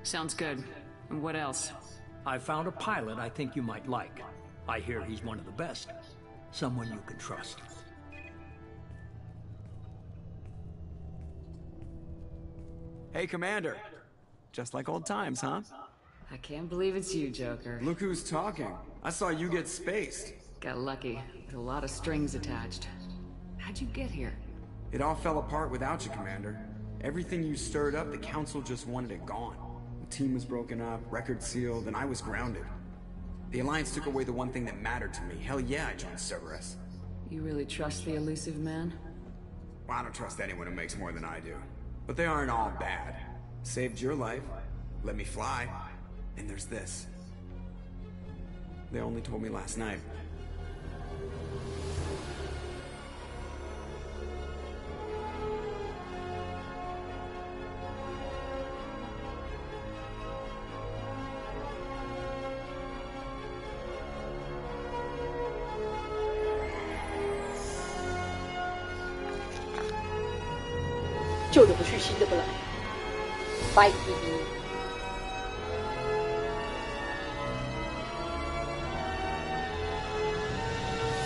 Sounds good. And what else? I found a pilot I think you might like. I hear he's one of the best. Someone you can trust. Hey, Commander. Just like old times, huh? I can't believe it's you, Joker. Look who's talking. I saw you get spaced. Got lucky. With a lot of strings attached. How'd you get here? It all fell apart without you, Commander. Everything you stirred up, the Council just wanted it gone. The team was broken up, record sealed, and I was grounded. The Alliance took away the one thing that mattered to me. Hell yeah, I joined Cerberus. You really trust the elusive man? Well, I don't trust anyone who makes more than I do. But they aren't all bad. Saved your life, let me fly, and there's this. They only told me last night.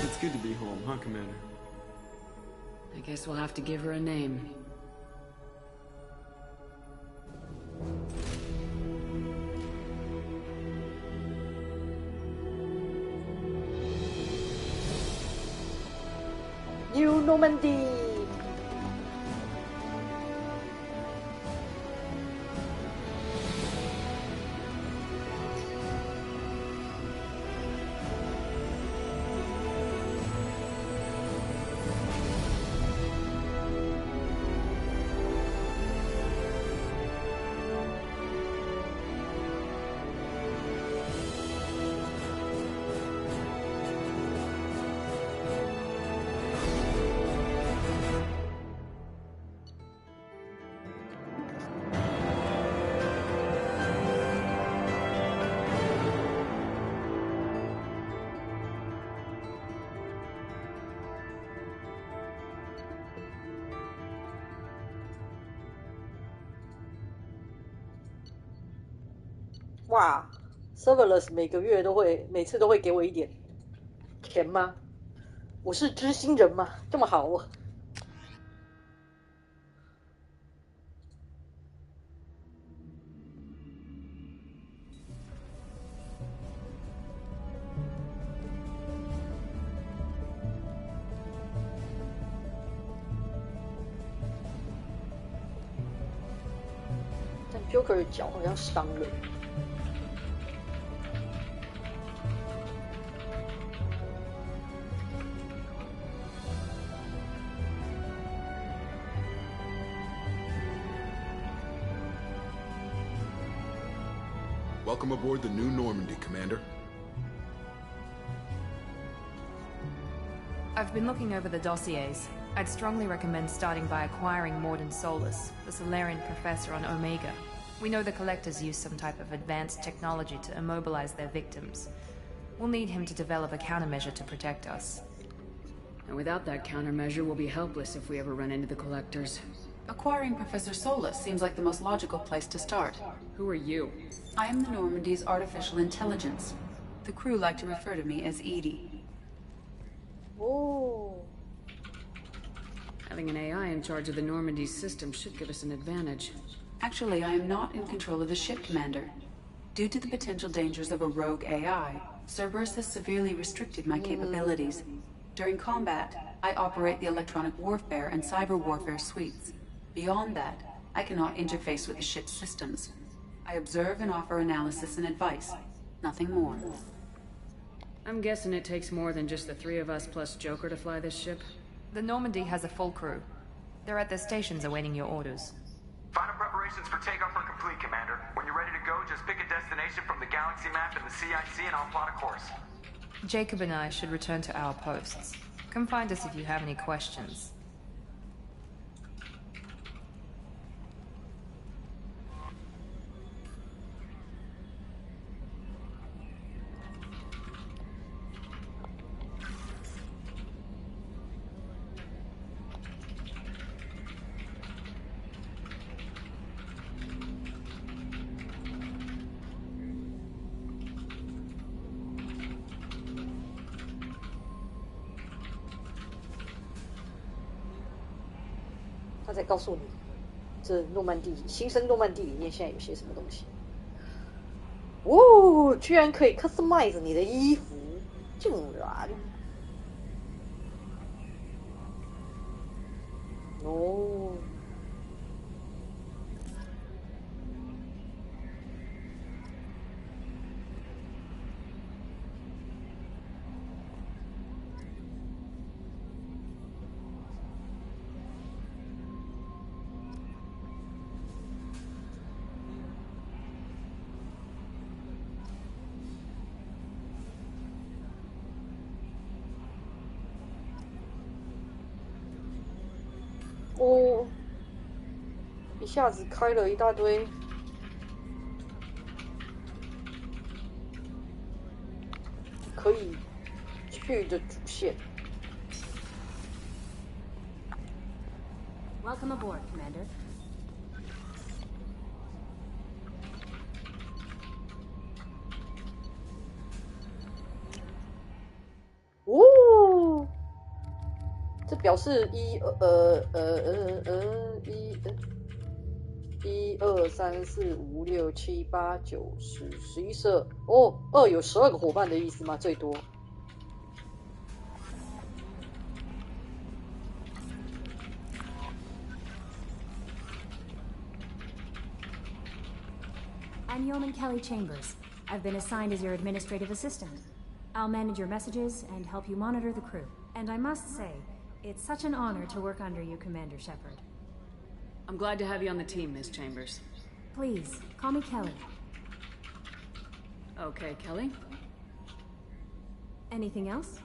It's good to be home, huh, Commander? I guess we'll have to give her a name. New Normandy.哇 ，Cerberus 每次都会给我一点钱吗？我是知心人吗？这么好哦。Joker 的脚好像伤了。Welcome aboard the New Normandy, Commander. I've been looking over the dossiers. I'd strongly recommend starting by acquiring Mordin Solus, the Solarian professor on Omega. We know the Collectors use some type of advanced technology to immobilize their victims. We'll need him to develop a countermeasure to protect us. And without that countermeasure, we'll be helpless if we ever run into the Collectors. Acquiring Professor Solus seems like the most logical place to start. Who are you? I am the Normandy's artificial intelligence. The crew like to refer to me as Edie. Oh. Having an AI in charge of the Normandy's system should give us an advantage. Actually, I am not in control of the ship, Commander. Due to the potential dangers of a rogue AI, Cerberus has severely restricted my capabilities. During combat, I operate the electronic warfare and cyber warfare suites. Beyond that, I cannot interface with the ship's systems. I observe and offer analysis and advice. Nothing more. I'm guessing it takes more than just the three of us plus Joker to fly this ship? The Normandy has a full crew. They're at their stations awaiting your orders. Final preparations for takeoff are complete, Commander. When you're ready to go, just pick a destination from the galaxy map and the CIC and I'll plot a course. Jacob and I should return to our posts. Come find us if you have any questions.他在告诉你，这诺曼底新生诺曼底里面现在有些什么东西。哦，居然可以 customize 你的衣服，竟然！哦。哦，一下子开了一大堆，可以去的主线。Welcome aboard, Commander.哦，这表示1、2、3、4、5、6、7、8、9、10、11、12。哦，2有12个伙伴的意思吗？最多。I'm Yeoman Kelly Chambers. I've been assigned as your administrative assistant. I'll manage your messages and help you monitor the crew. And I must say, it's such an honor to work under you, Commander Shepard. I'm glad to have you on the team, Miss Chambers. Please, call me Kelly. Okay, Kelly. Anything else?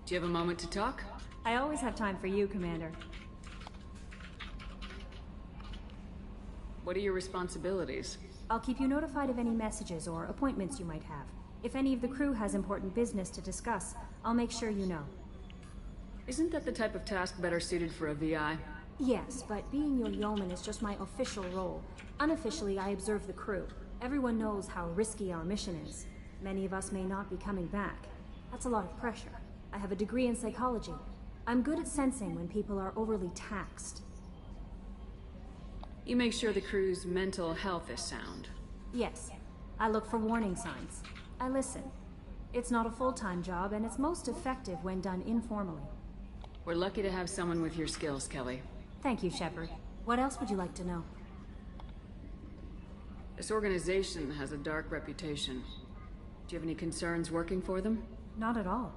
Do you have a moment to talk? I always have time for you, Commander. What are your responsibilities? I'll keep you notified of any messages or appointments you might have. If any of the crew has important business to discuss, I'll make sure you know. Isn't that the type of task better suited for a VI? Yes, but being your yeoman is just my official role. Unofficially, I observe the crew. Everyone knows how risky our mission is. Many of us may not be coming back. That's a lot of pressure. I have a degree in psychology. I'm good at sensing when people are overly taxed. You make sure the crew's mental health is sound. Yes. I look for warning signs. I listen. It's not a full-time job, and it's most effective when done informally. We're lucky to have someone with your skills, Kelly. Thank you, Shepard. What else would you like to know? This organization has a dark reputation. Do you have any concerns working for them? Not at all.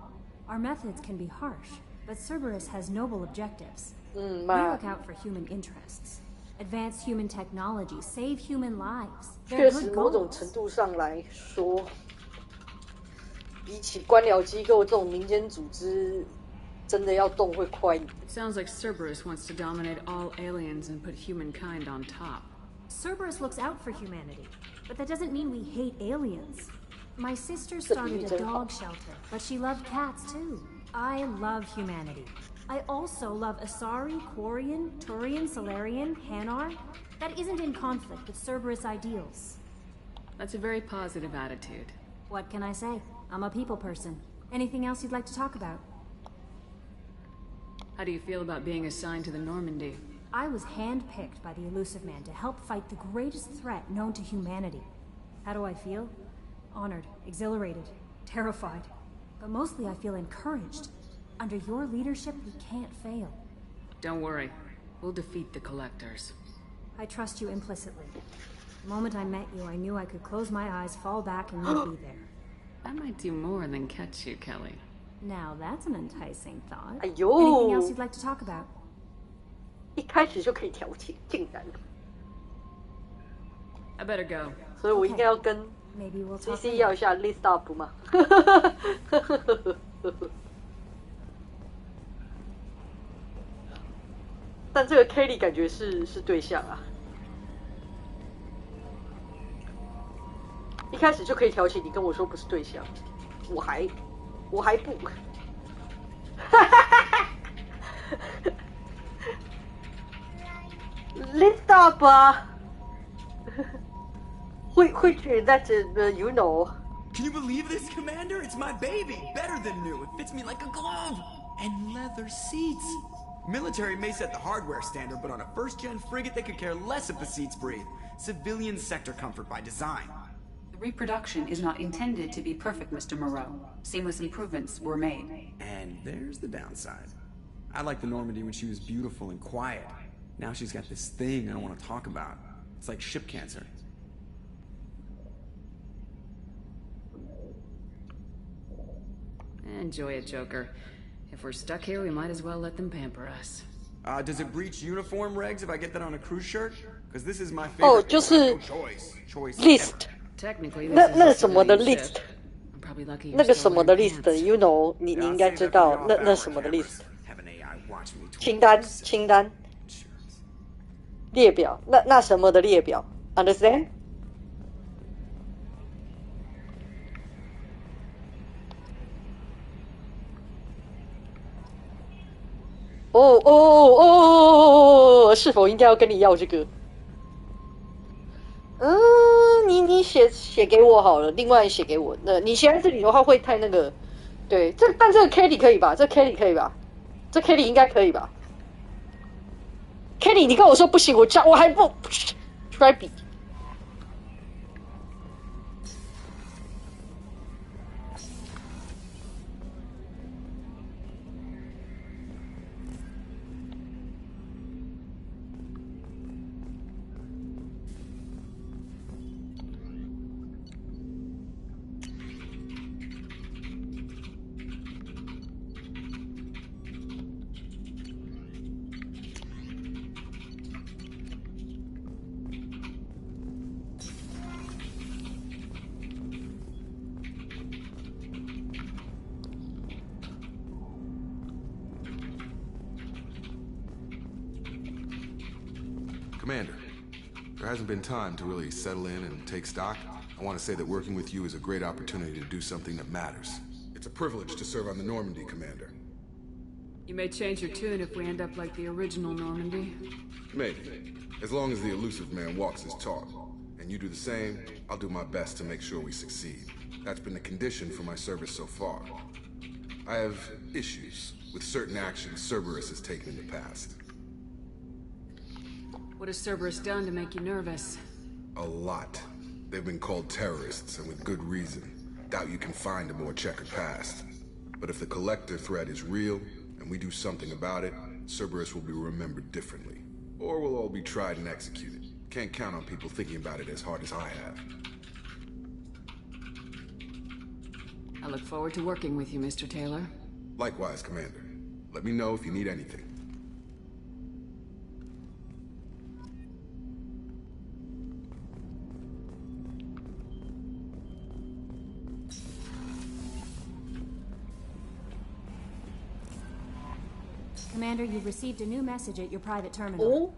Our methods can be harsh, but Cerberus has noble objectives. We Ma look out for human interests. Advance human technology, save human lives. 确 They're 实 good 某种 goals. 程度上来说，比起官僚机构这种民间组织，真的要动会快一点。 It sounds like Cerberus wants to dominate all aliens and put humankind on top. Cerberus looks out for humanity, but that doesn't mean we hate aliens. My sister started a dog shelter, but she loved cats too. I love humanity. I also love Asari, Quarian, Turian, Solarian, Hanar. That isn't in conflict with Cerberus ideals. That's a very positive attitude. What can I say? I'm a people person. Anything else you'd like to talk about? How do you feel about being assigned to the Normandy? I was handpicked by the Illusive Man to help fight the greatest threat known to humanity. How do I feel? Honored, exhilarated, terrified. But mostly I feel encouraged. Under your leadership, we can't fail. Don't worry. We'll defeat the Collectors. I trust you implicitly. The moment I met you, I knew I could close my eyes, fall back, and you'd be there. That might do more than catch you, Kelly. Now that's an enticing thought. 哎呦 Anything else you'd like to talk about? 一开始就可以调情，竟然， I better go. 所以我应该要跟 Maybe we'll talk CC later. 要一下 list up 吗？但这个 Kelly 感觉是对象啊，一开始就可以调情，你跟我说不是对象，我还不，list up 啊，which that you know. Can you believe this, Commander? It's my baby! Better than new. It fits me like a glove! And leather seats. Military may set the hardware standard, but on a first-gen frigate, they could care less if the seats breathe. Civilian sector comfort by design. The reproduction is not intended to be perfect, Mr. Moreau. Seamless improvements were made. And there's the downside. I liked the Normandy when she was beautiful and quiet. Now she's got this thing I don't want to talk about. It's like ship cancer. Enjoy it, Joker. If we're stuck here, we might as well let them pamper us. Does it breach uniform regs if I get that on a cruise shirt? Because this is my favorite. 哦，就是 choice list， Technically, 那 this is 什么的 a civilian list， ship. I'm probably lucky you're 那个 still 什么的 wearing list pants. ，you know，你应该知道，那什么的 list， Have an AI watch me 清单列表，那什么的列表 ，understand？ 哦，是否应该要跟你要这个？你写给我好了，另外写给我。那你写在这里的话会太那个，对，但这个 Kelly 可以吧？这 Kelly 可以吧？这 Kelly 应该可以吧 ？Kelly， 你跟我说不行，我还不出来比。Commander, there hasn't been time to really settle in and take stock. I want to say that working with you is a great opportunity to do something that matters. It's a privilege to serve on the Normandy, Commander. You may change your tune if we end up like the original Normandy. Maybe. As long as the Illusive Man walks his talk. And you do the same, I'll do my best to make sure we succeed. That's been the condition for my service so far. I have issues with certain actions Cerberus has taken in the past. What has Cerberus done to make you nervous? A lot. They've been called terrorists, and with good reason. Doubt you can find a more checkered past. But if the Collector threat is real, and we do something about it, Cerberus will be remembered differently. Or we'll all be tried and executed. Can't count on people thinking about it as hard as I have. I look forward to working with you, Mr. Taylor. Likewise, Commander. Let me know if you need anything. Commander, you've received a new message at your private terminal. Oh?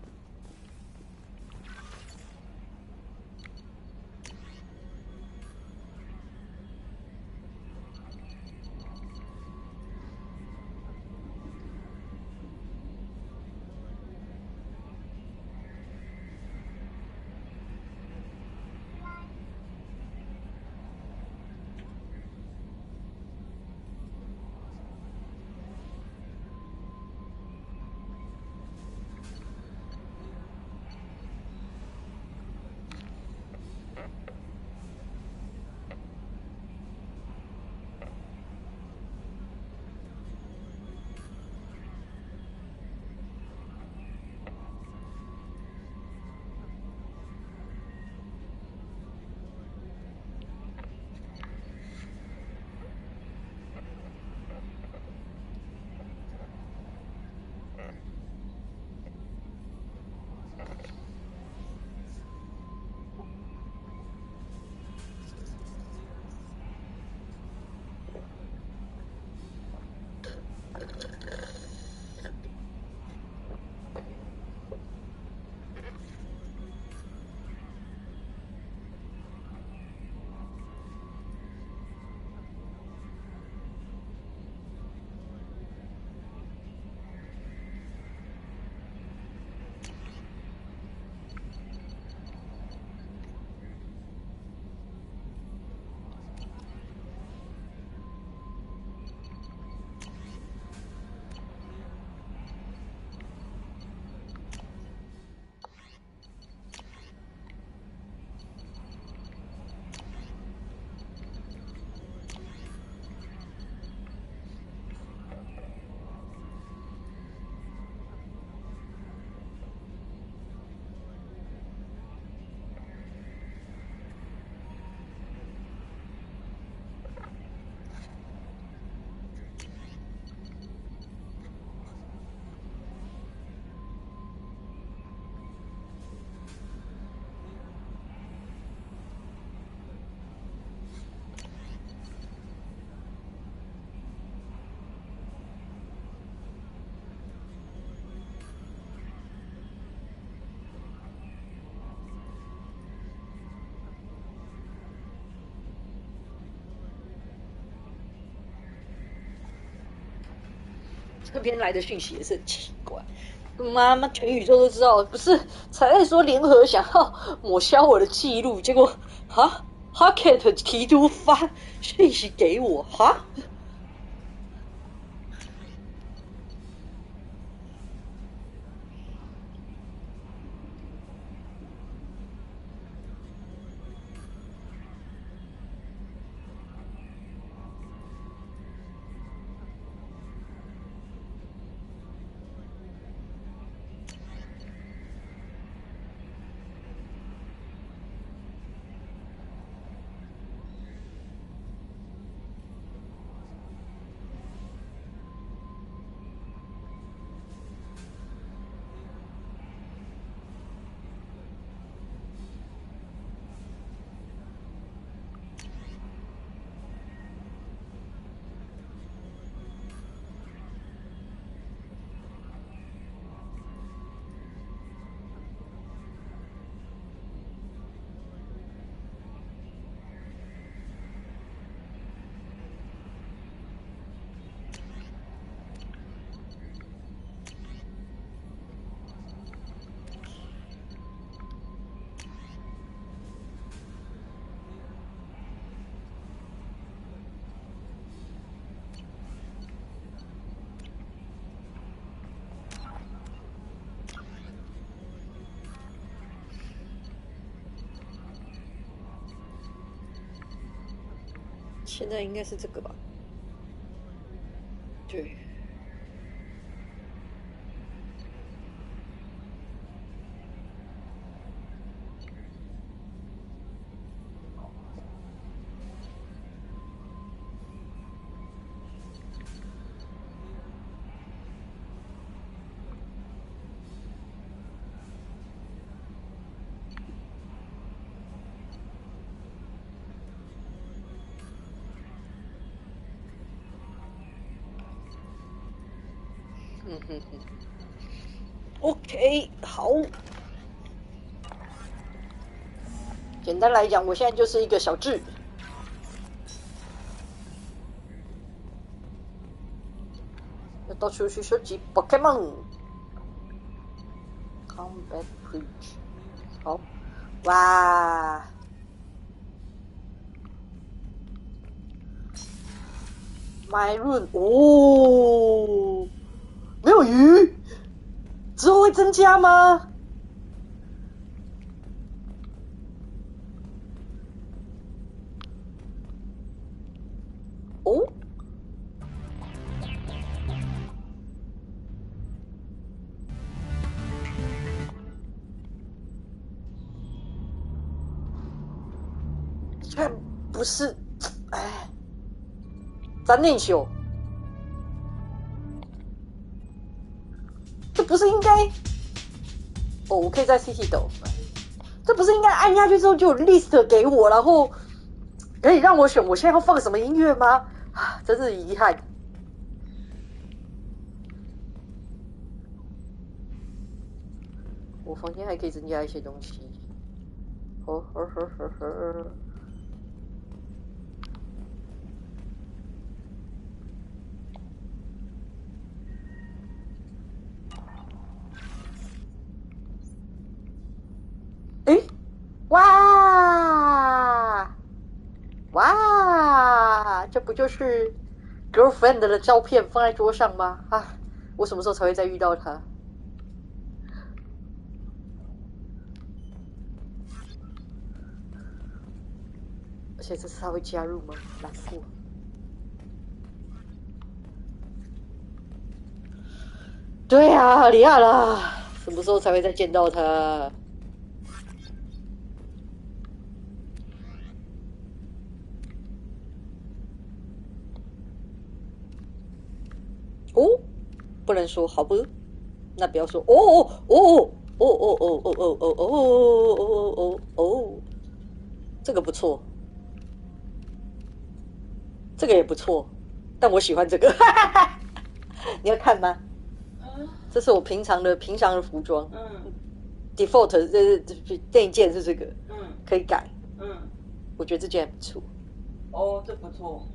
这边来的讯息也是很奇怪，妈妈全宇宙都知道，不是才在说联合想要抹消我的记录，结果Hackett 提督发讯息给我现在应该是这个吧？对。嗯哼哼。OK， 好。简单来讲，我现在就是一个小智。要到处去收集 Pokémon。Combat Bridge。好。哇。My Rune 哦，没有鱼，之后会增加吗？哦，这不是，哎。咱内秀，这不是应该？哦，我可以在 CT 抖，这不是应该按下去之后就有 list 给我，然后可以让我选我现在要放什么音乐吗？啊，真是遗憾。我房间还可以增加一些东西。诶，哇，这不就是 girlfriend 的照片放在桌上吗？啊，我什么时候才会再遇到她？而且这次她会加入吗？难过。对啊，李亚啦，什么时候才会再见到她？哦，不能说，好不？那不要说。这个不错，这个也不错，但我喜欢这个。你要看吗？这是我平常的服装。default 这一件是这个。可以改。我觉得这件还不错。哦，这不错。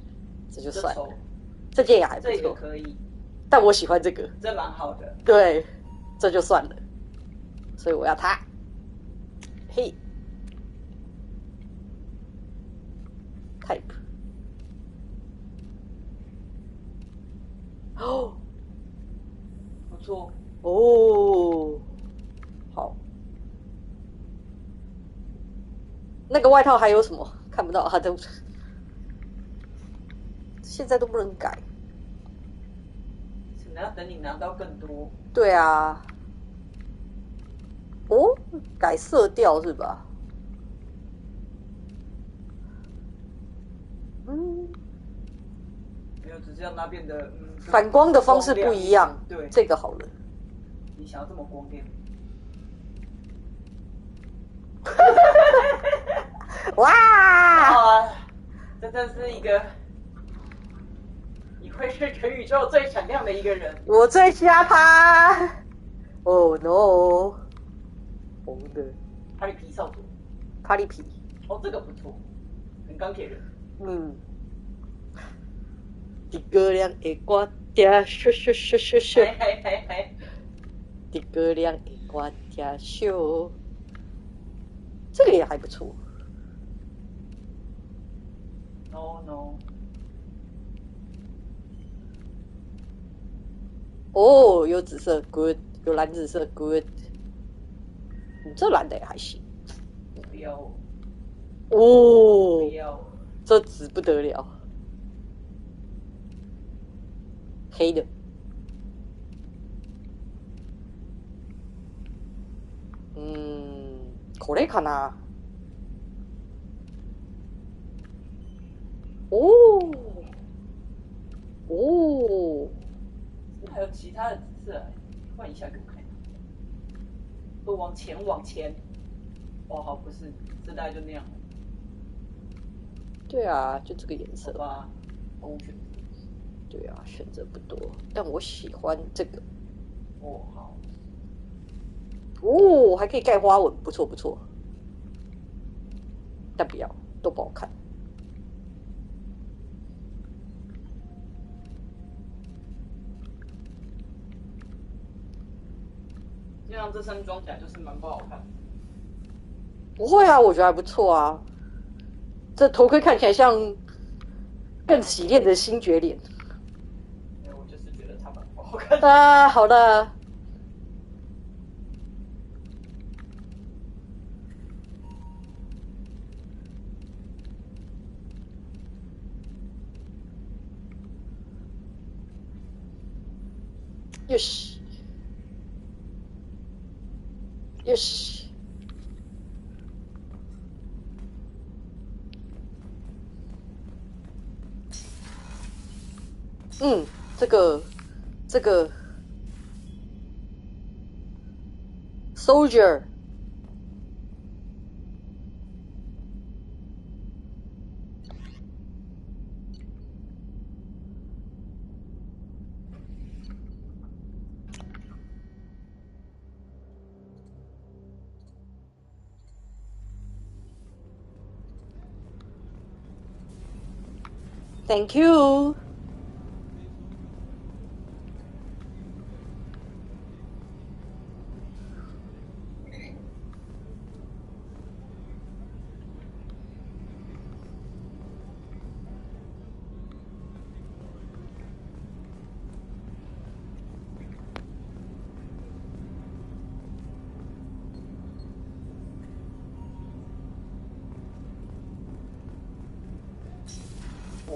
这就算了。这件也还不错。这个可以。但我喜欢这个。这蛮好的。对，这就算了。所以我要它。嘿。Type。哦。不错。哦。好。那个外套还有什么？看不到，它都现在都不能改。可能要等你拿到更多。对啊。哦，改色调是吧？没有，只是让它变得反光的方式不一样。对，这个好了。你想要这么光亮？哇！这真是一个，你会是全宇宙最闪亮的一个人。我最瞎他。Oh no！ 红的。哈利皮少佐。哈利皮。哦，这个不错，很钢铁人。一个人的歌调，咻咻咻咻咻。一个人的歌调咻。这个也还不错。No。哦，有紫色 ，good， 有蓝紫色 ，good。这蓝的也还行。不要。哦。不要。这紫不得了。黑的。これかな。还有其他的紫色，换一下给我看。都往前。哦，好，不是，这大概就那样。对啊，就这个颜色。好吧，选择。对啊，选择不多，但我喜欢这个。哦，好。哦，还可以盖花纹，不错不错。但不要，都不好看。这样这身装起来就是蛮不好看。不会啊，我觉得还不错啊。这头盔看起来像更洗练的星爵脸。我就是觉得他蛮不好看。啊，好的。よし。よし。这个 soldier。Thank you.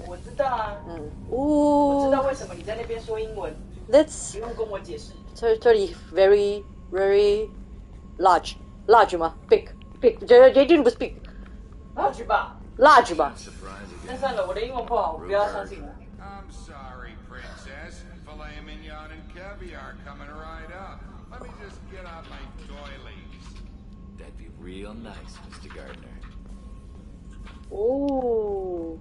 我知道啊。我知道为什么你在那边说英文。That's 不用跟我解释。这里 very large 吗 ？Big， 这一定不是 big。large 吧。large 吧。那算了，我的英文不好，我不要相信我。I'm sorry, princess. Filet mignon and caviar coming right up. Let me just get out my doilies. That'd be real nice, Mr. Gardner. 哦，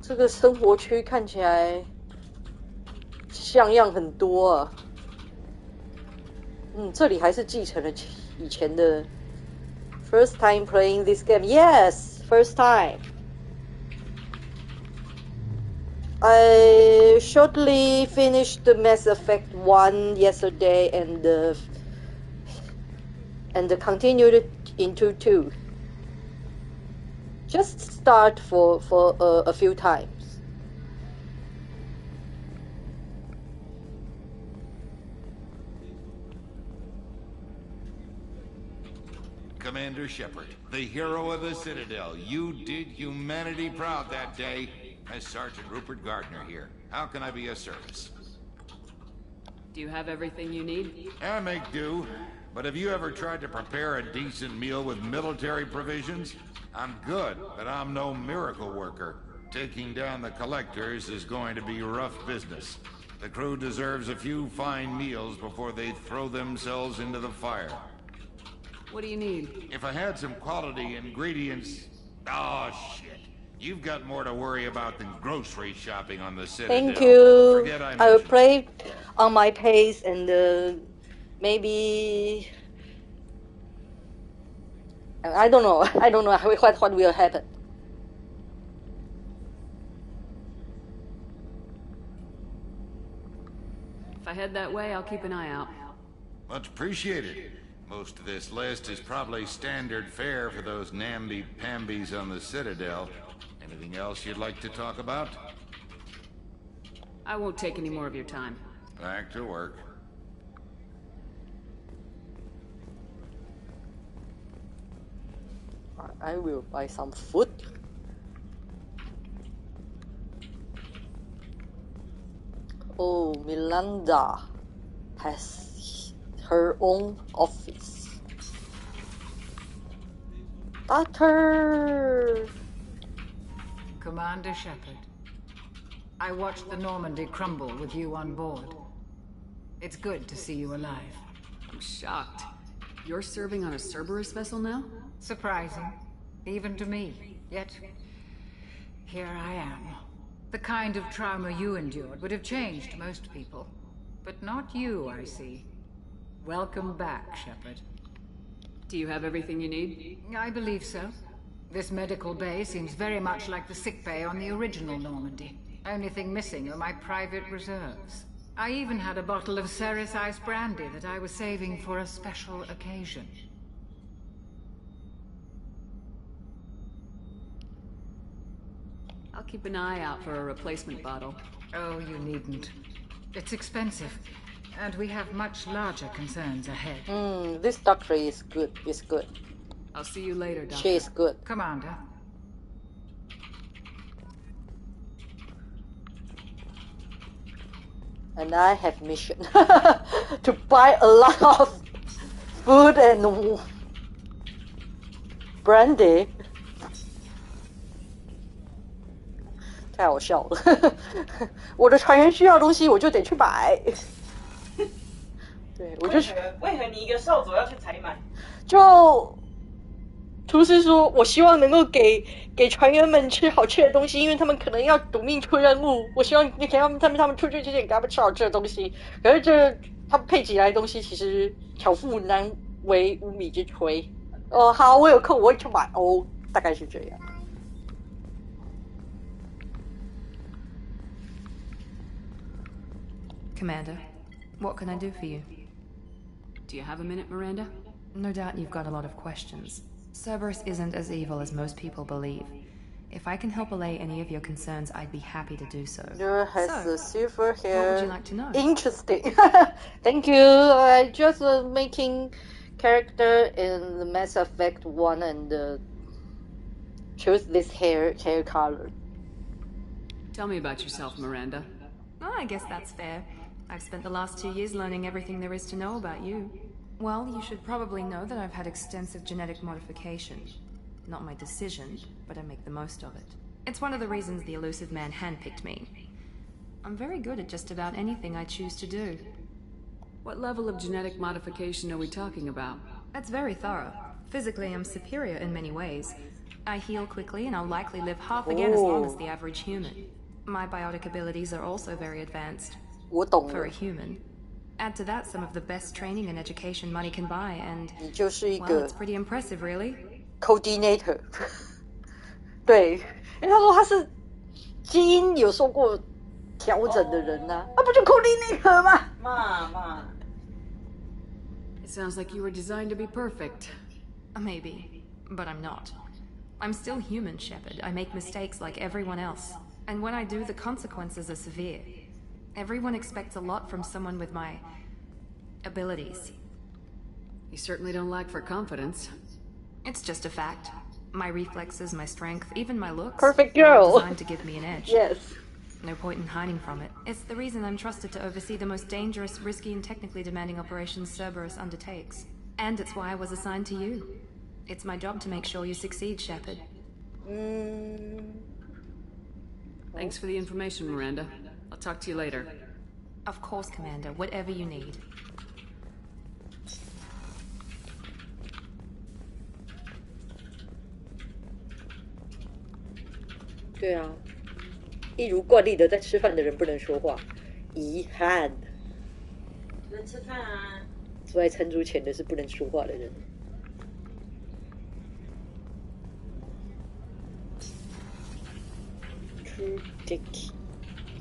这个生活区看起来像样很多啊。这里还是继承了以前的。First time playing this game, yes, first time. I shortly finished the Mass Effect 1 yesterday and continued into 2. Just start for a few times. Commander Shepard, the hero of the Citadel. You did humanity proud that day. As Sergeant Rupert Gardner here. How can I be of service? Do you have everything you need? I make do. But have you ever tried to prepare a decent meal with military provisions? I'm good, but I'm no miracle worker. Taking down the collectors is going to be rough business. The crew deserves a few fine meals before they throw themselves into the fire. What do you need? If I had some quality ingredients... Oh, shit. You've got more to worry about than grocery shopping on the Citadel. Thank you. Forget I will play on my pace and maybe... I don't know. I don't know what will happen. If I head that way, I'll keep an eye out. Much appreciated. Most of this list is probably standard fare for those namby-pambies on the Citadel. Anything else you'd like to talk about? I won't take any more of your time. Back to work. I will buy some food. Oh, Miranda has her own office. Doctor! Commander Shepard, I watched the Normandy crumble with you on board. It's good to see you alive. I'm shocked. You're serving on a Cerberus vessel now? Surprising, even to me. Yet, here I am. The kind of trauma you endured would have changed most people. But not you, I see. Welcome back, Shepard. Do you have everything you need? I believe so. This medical bay seems very much like the sick bay on the original Normandy. Only thing missing are my private reserves. I even had a bottle of Ceres Ice brandy that I was saving for a special occasion. I'll keep an eye out for a replacement bottle. Oh, you needn't. It's expensive, and we have much larger concerns ahead. This doctor is good. Is good. I'll see you later, Doctor. She is good. Commander. And I have mission to buy a lot of food and brandy. 太好笑了，我的船员需要东西，我就得去买。对，我就为何你一个少佐要去采买？就厨师说，我希望能够给船员们吃好吃的东西，因为他们可能要赌命出任务。我希望你给他们出去之前给他们吃好吃的东西。可是他们配给来的东西，其实巧妇难为无米之炊。好，我有空我会去买哦，大概是这样。Commander, what can I do for you? Do you have a minute, Miranda? No doubt you've got a lot of questions. Cerberus isn't as evil as most people believe. If I can help allay any of your concerns, I'd be happy to do so. Girl has the silver hair. What would you like to know? Interesting. Thank you. I just making character in the Mass Effect 1 and chose this hair color. Tell me about yourself, Miranda. Oh, I guess that's fair. I've spent the last 2 years learning everything there is to know about you. Well, you should probably know that I've had extensive genetic modification. Not my decision, but I make the most of it. It's one of the reasons the Elusive Man handpicked me. I'm very good at just about anything I choose to do. What level of genetic modification are we talking about? That's very thorough. Physically, I'm superior in many ways. I heal quickly, and I'll likely live half again as long as the average human. My biotic abilities are also very advanced. For a human. Add to that some of the best training and education money can buy, and well, it's pretty impressive, really. Coordinator. 对，因为他说他是基因有受过调整的人呐，那不就 coordinator 吗？妈。It sounds like you were designed to be perfect. Maybe, but I'm not. I'm still human, Shepard. I make mistakes like everyone else. And when I do, the consequences are severe. Everyone expects a lot from someone with my abilities. You certainly don't lack for confidence. It's just a fact. My reflexes, my strength, even my looks. Perfect girl. Are designed to give me an edge. Yes. No point in hiding from it. It's the reason I'm trusted to oversee the most dangerous, risky, and technically demanding operations Cerberus undertakes. And it's why I was assigned to you. It's my job to make sure you succeed, Shepard. Thanks for the information, Miranda. I'll talk to you later. Of course, Commander. Whatever you need. 对啊，一如惯例的，在吃饭的人不能说话，遗憾。能吃饭啊。坐在餐桌前的是不能说话的人。True Dicky，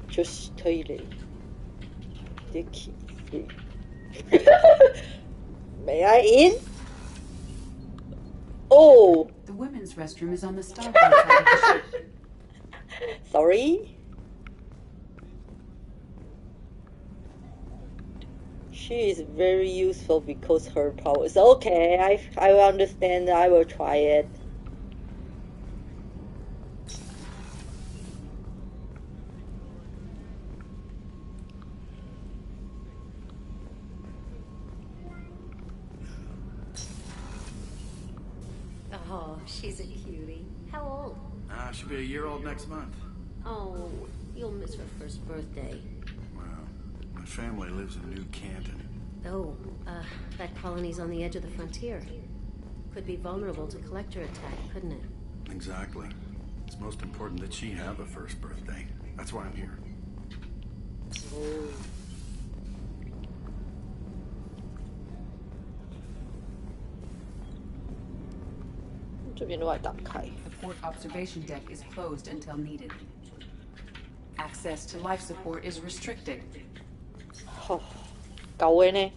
就是toilet。Dicky May I in? Oh. The women's restroom is on the starboard side of the ship. Sorry. She is very useful because her powers. Okay, I will understand. I will try it. Oh, she's a cutie. How old? She'll be a year old next month. Oh, you'll miss her first birthday. Well, my family lives in New Canton. Oh, that colony's on the edge of the frontier. Could be vulnerable to collector attack, couldn't it? Exactly. It's most important that she have a first birthday. That's why I'm here. 这边都还打不开。 The port observation deck is closed until needed. Access to life support is restricted. 好，搞威呢？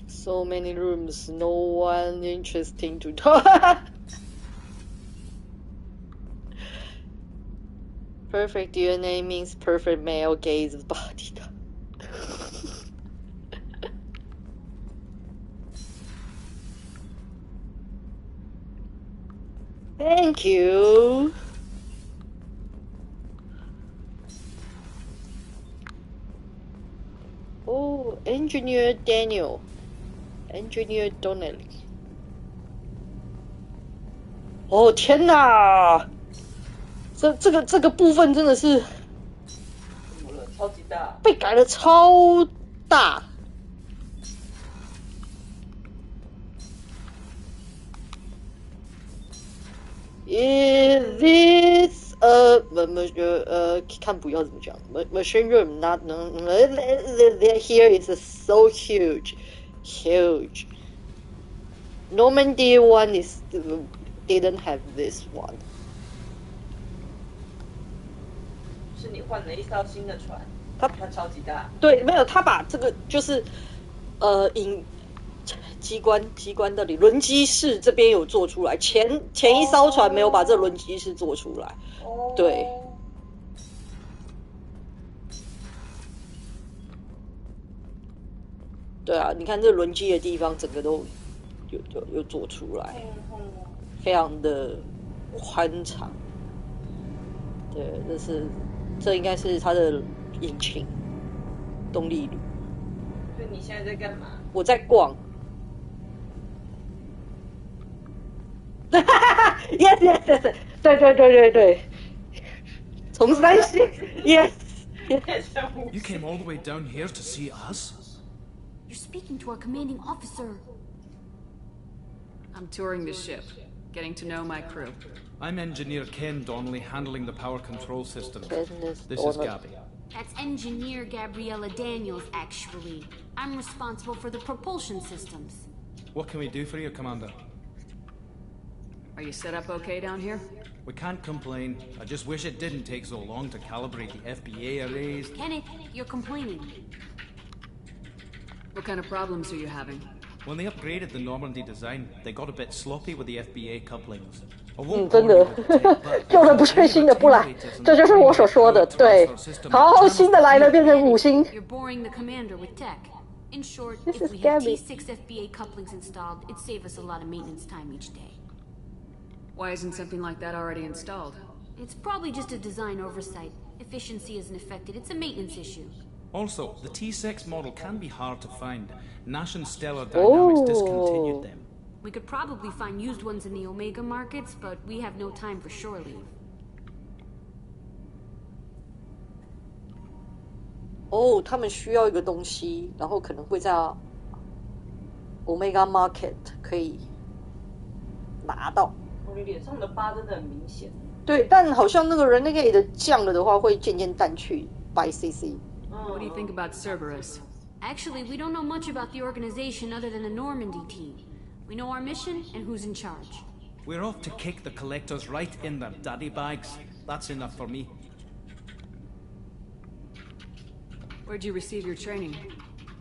So many rooms, no one interesting to talk. Perfect DNA means perfect male gaze body. Thank you. Oh, Engineer Daniel. Engineer Donnelly。哦天哪！这个部分真的是超级大，被改的超大。Is this看不要怎么讲 machine room not here is so huge. Normandy one didn't have this one. 是你换了一艘新的船，它超级大。对，没有，他把这个就是机关的轮机室这边有做出来，前一艘船没有把这轮机室做出来。对。对啊，你看这轮机的地方，整个都有做出来，非常的宽敞。对，这应该是它的引擎动力炉。对，你现在在干嘛？我在逛。yes， 对。从三星 ，yes。You came all the way down here to see us? You're speaking to our commanding officer. I'm touring the ship, getting to know my crew. I'm Engineer Ken Donnelly, handling the power control systems. This is Gabby. That's Engineer Gabriella Daniels, actually. I'm responsible for the propulsion systems. What can we do for you, Commander? Are you set up okay down here? We can't complain. I just wish it didn't take so long to calibrate the FBA arrays. Kenneth, you're complaining. What kind of problems are you having? When they upgraded the Normandy design, they got a bit sloppy with the FBA couplings. 真的，旧的不去，新的不来，这就是我所说的。对，好，新的来了，变成5星。 You're boring the commander with tech. In short, This if is we had Gabby. T6 FBA couplings installed, it'd save us a lot of maintenance time each day. Why isn't something like that already installed? It's probably just a design oversight. Efficiency isn't affected. It's a maintenance issue. Also, the T6 model can be hard to find. Nash and Stellar Dynamics discontinued them. We could probably find used ones in the Omega markets, but we have no time for shore leave. 哦，他们需要一个东西，然后可能会在 Omega Market 可以拿到。你脸上的疤真的很明显。对，但好像那个人Renegade降了的话，会渐渐淡去 by CC。 What do you think about Cerberus? Actually, we don't know much about the organization other than the Normandy team. We know our mission and who's in charge. We're off to kick the collectors right in their daddy bags. That's enough for me. Where'd you receive your training?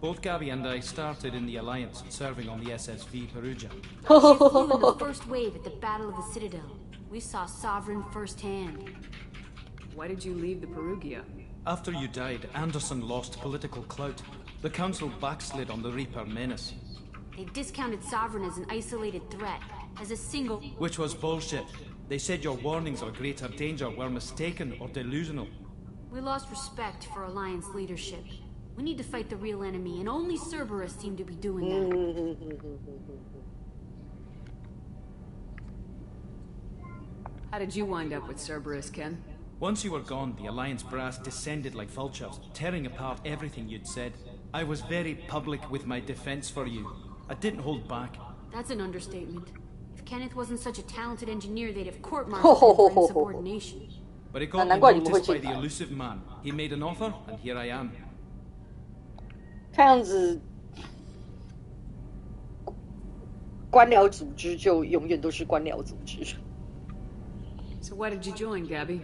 Both Gabby and I started in the Alliance, serving on the SSV Perugia. We flew in the first wave at the Battle of the Citadel. We saw Sovereign firsthand. Why did you leave the Perugia? After you died, Anderson lost political clout. The Council backslid on the Reaper menace. They discounted Sovereign as an isolated threat, as a single... Which was bullshit. They said your warnings of greater danger were mistaken or delusional. We lost respect for Alliance leadership. We need to fight the real enemy, and only Cerberus seemed to be doing that. How did you wind up with Cerberus, Ken? Once you were gone, the Alliance brass descended like vultures, tearing apart everything you'd said. I was very public with my defense for you. I didn't hold back. That's an understatement. If Kenneth wasn't such a talented engineer, they'd have court-martialed him for insubordination. But it got me noticed by the elusive man. He made an offer, and here I am. 看样子，官僚组织就永远都是官僚组织。So why did you join, Gabby?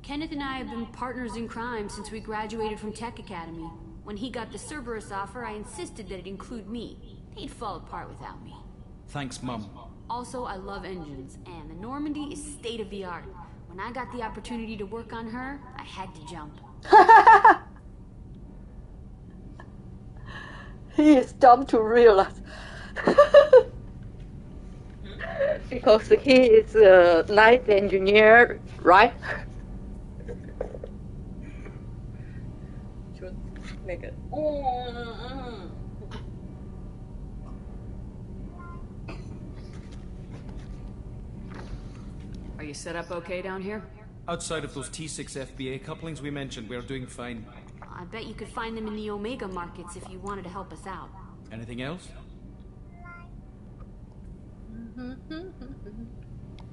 Kenneth and I have been partners in crime since we graduated from Tech Academy. When he got the Cerberus offer, I insisted that it include me. They'd fall apart without me. Thanks, Mum. Also, I love engines, and the Normandy is state-of-the-art. When I got the opportunity to work on her, I had to jump. He is dumb to realize. Because he is a nice engineer, right? 就那个，Are you set up okay down here? Outside of those T6 FBA couplings we mentioned, we're doing fine. I bet you could find them in the Omega markets if you wanted to help us out. Anything else?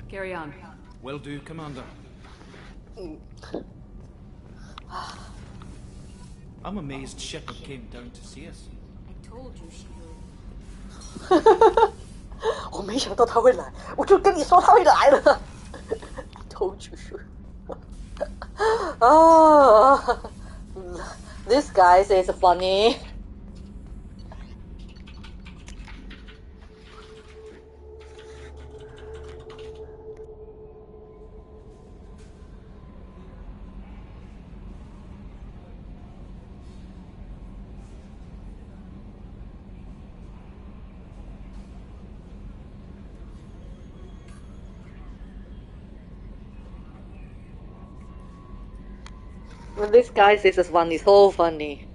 Carry on. Will do, Commander. I'm amazed Shepard came down to see us. I told you she would. 我没想到他会来，我就跟你说他会来了。I told you so. This guy is funny. This guy says it's funny, so funny.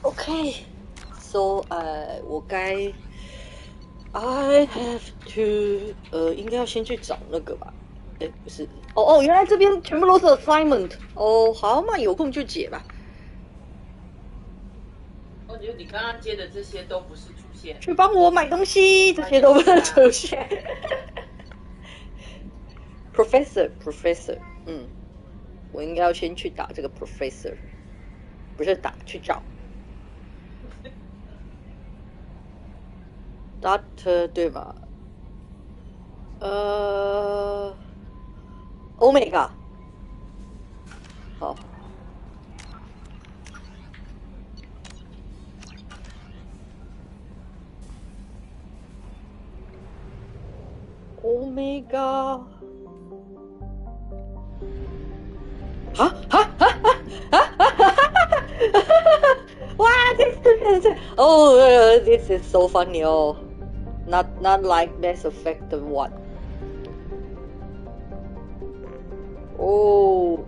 Okay, so I have to 应该要先去找那个吧？不是，原来这边全部都是 assignment。好嘛，有空就解吧。我觉得你刚刚接的这些都不是主线。去帮我买东西，这些都不是主线。Professor， 我应该要先去打这个 Professor， 不是打，去找。Doctor 对吧？Omega， 好。Omega， 哇，this is so funny not like Mass Effect 1. Oh.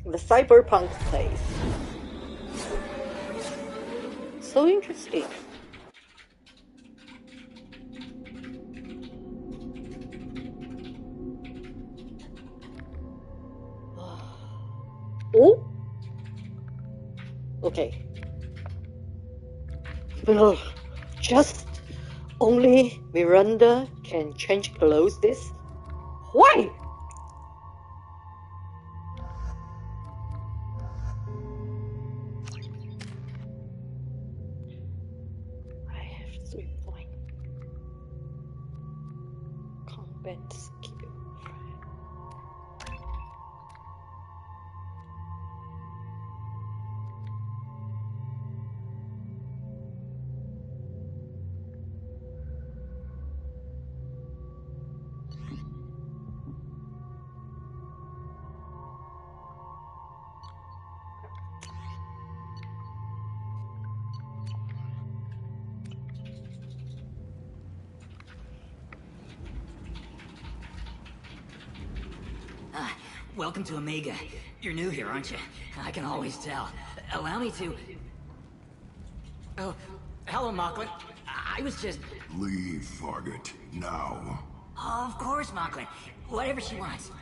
The cyberpunk place. So interesting. Oh? Okay. Ugh. Just only Miranda can change clothes this? Why? I have 3 points. Combat skill. Welcome to Omega. You're new here, aren't you? I can always tell. Allow me to... Oh, hello, Mocklin. I was just... Leave, Fargate. Now. Of course, Mocklin. Whatever she wants.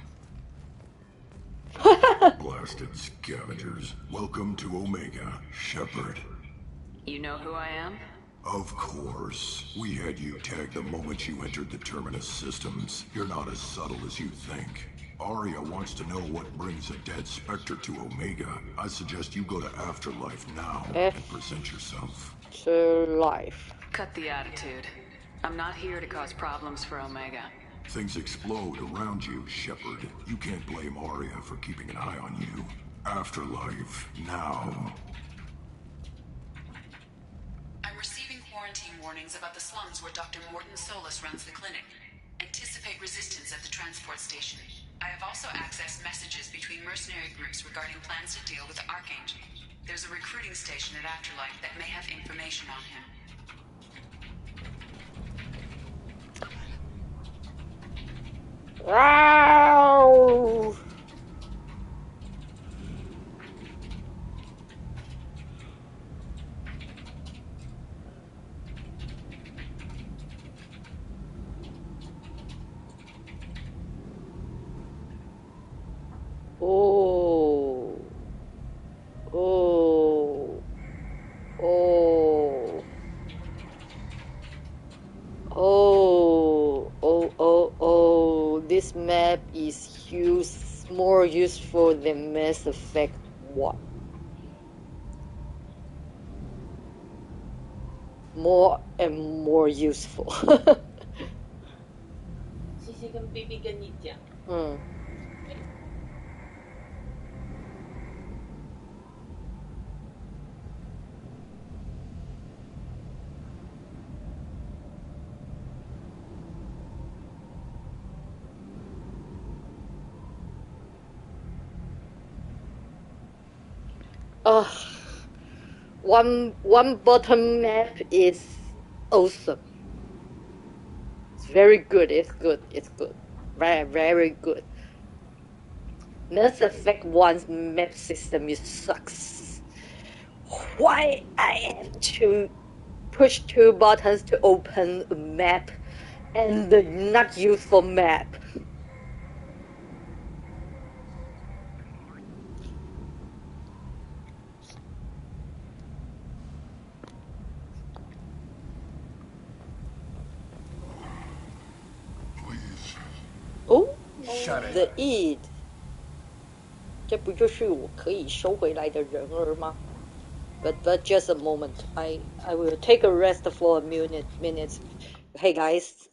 Blasted scavengers. Welcome to Omega, Shepard. You know who I am? Of course. We had you tagged the moment you entered the Terminus systems. You're not as subtle as you think. Aria wants to know what brings a dead Spectre to Omega. I suggest you go to Afterlife now and present yourself. Afterlife. Cut the attitude. I'm not here to cause problems for Omega. Things explode around you, Shepard. You can't blame Aria for keeping an eye on you. Afterlife, now. I'm receiving quarantine warnings about the slums where Dr. Morton Solus runs the clinic. Anticipate resistance at the transport station. I have also accessed messages between mercenary groups regarding plans to deal with Archangel. There's a recruiting station at Afterlife that may have information on him. Wow! Oh. Oh. Oh. Oh. Oh, oh, oh. This map is more useful than Mass Effect 1. More and more useful. 西西跟 BB 跟你讲。One bottom map is awesome. It's very good. It's good. It's good. Very, very good. Mass Effect 1's map system sucks. Why I have to push 2 buttons to open a map and the not useful map? Oh, the Eid. 这不就是我可以收回来的人儿吗？ But just a moment. I will take a rest for a minute. Hey guys,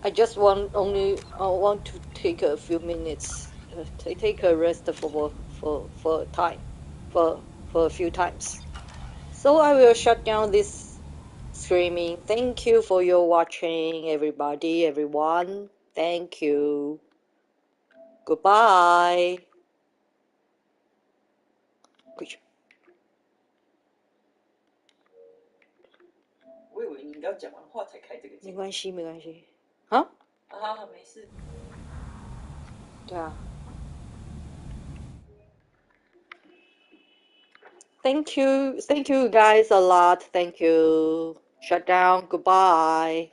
I just want to take a few minutes. Take a rest for a few times. So I will shut down this streaming. Thank you for your watching, everyone. Thank you. Goodbye. 我以为你要讲完话才开这个。没关系，没关系。啊？啊，没事。对啊。Thank you guys a lot. Thank you. Shut down. Goodbye.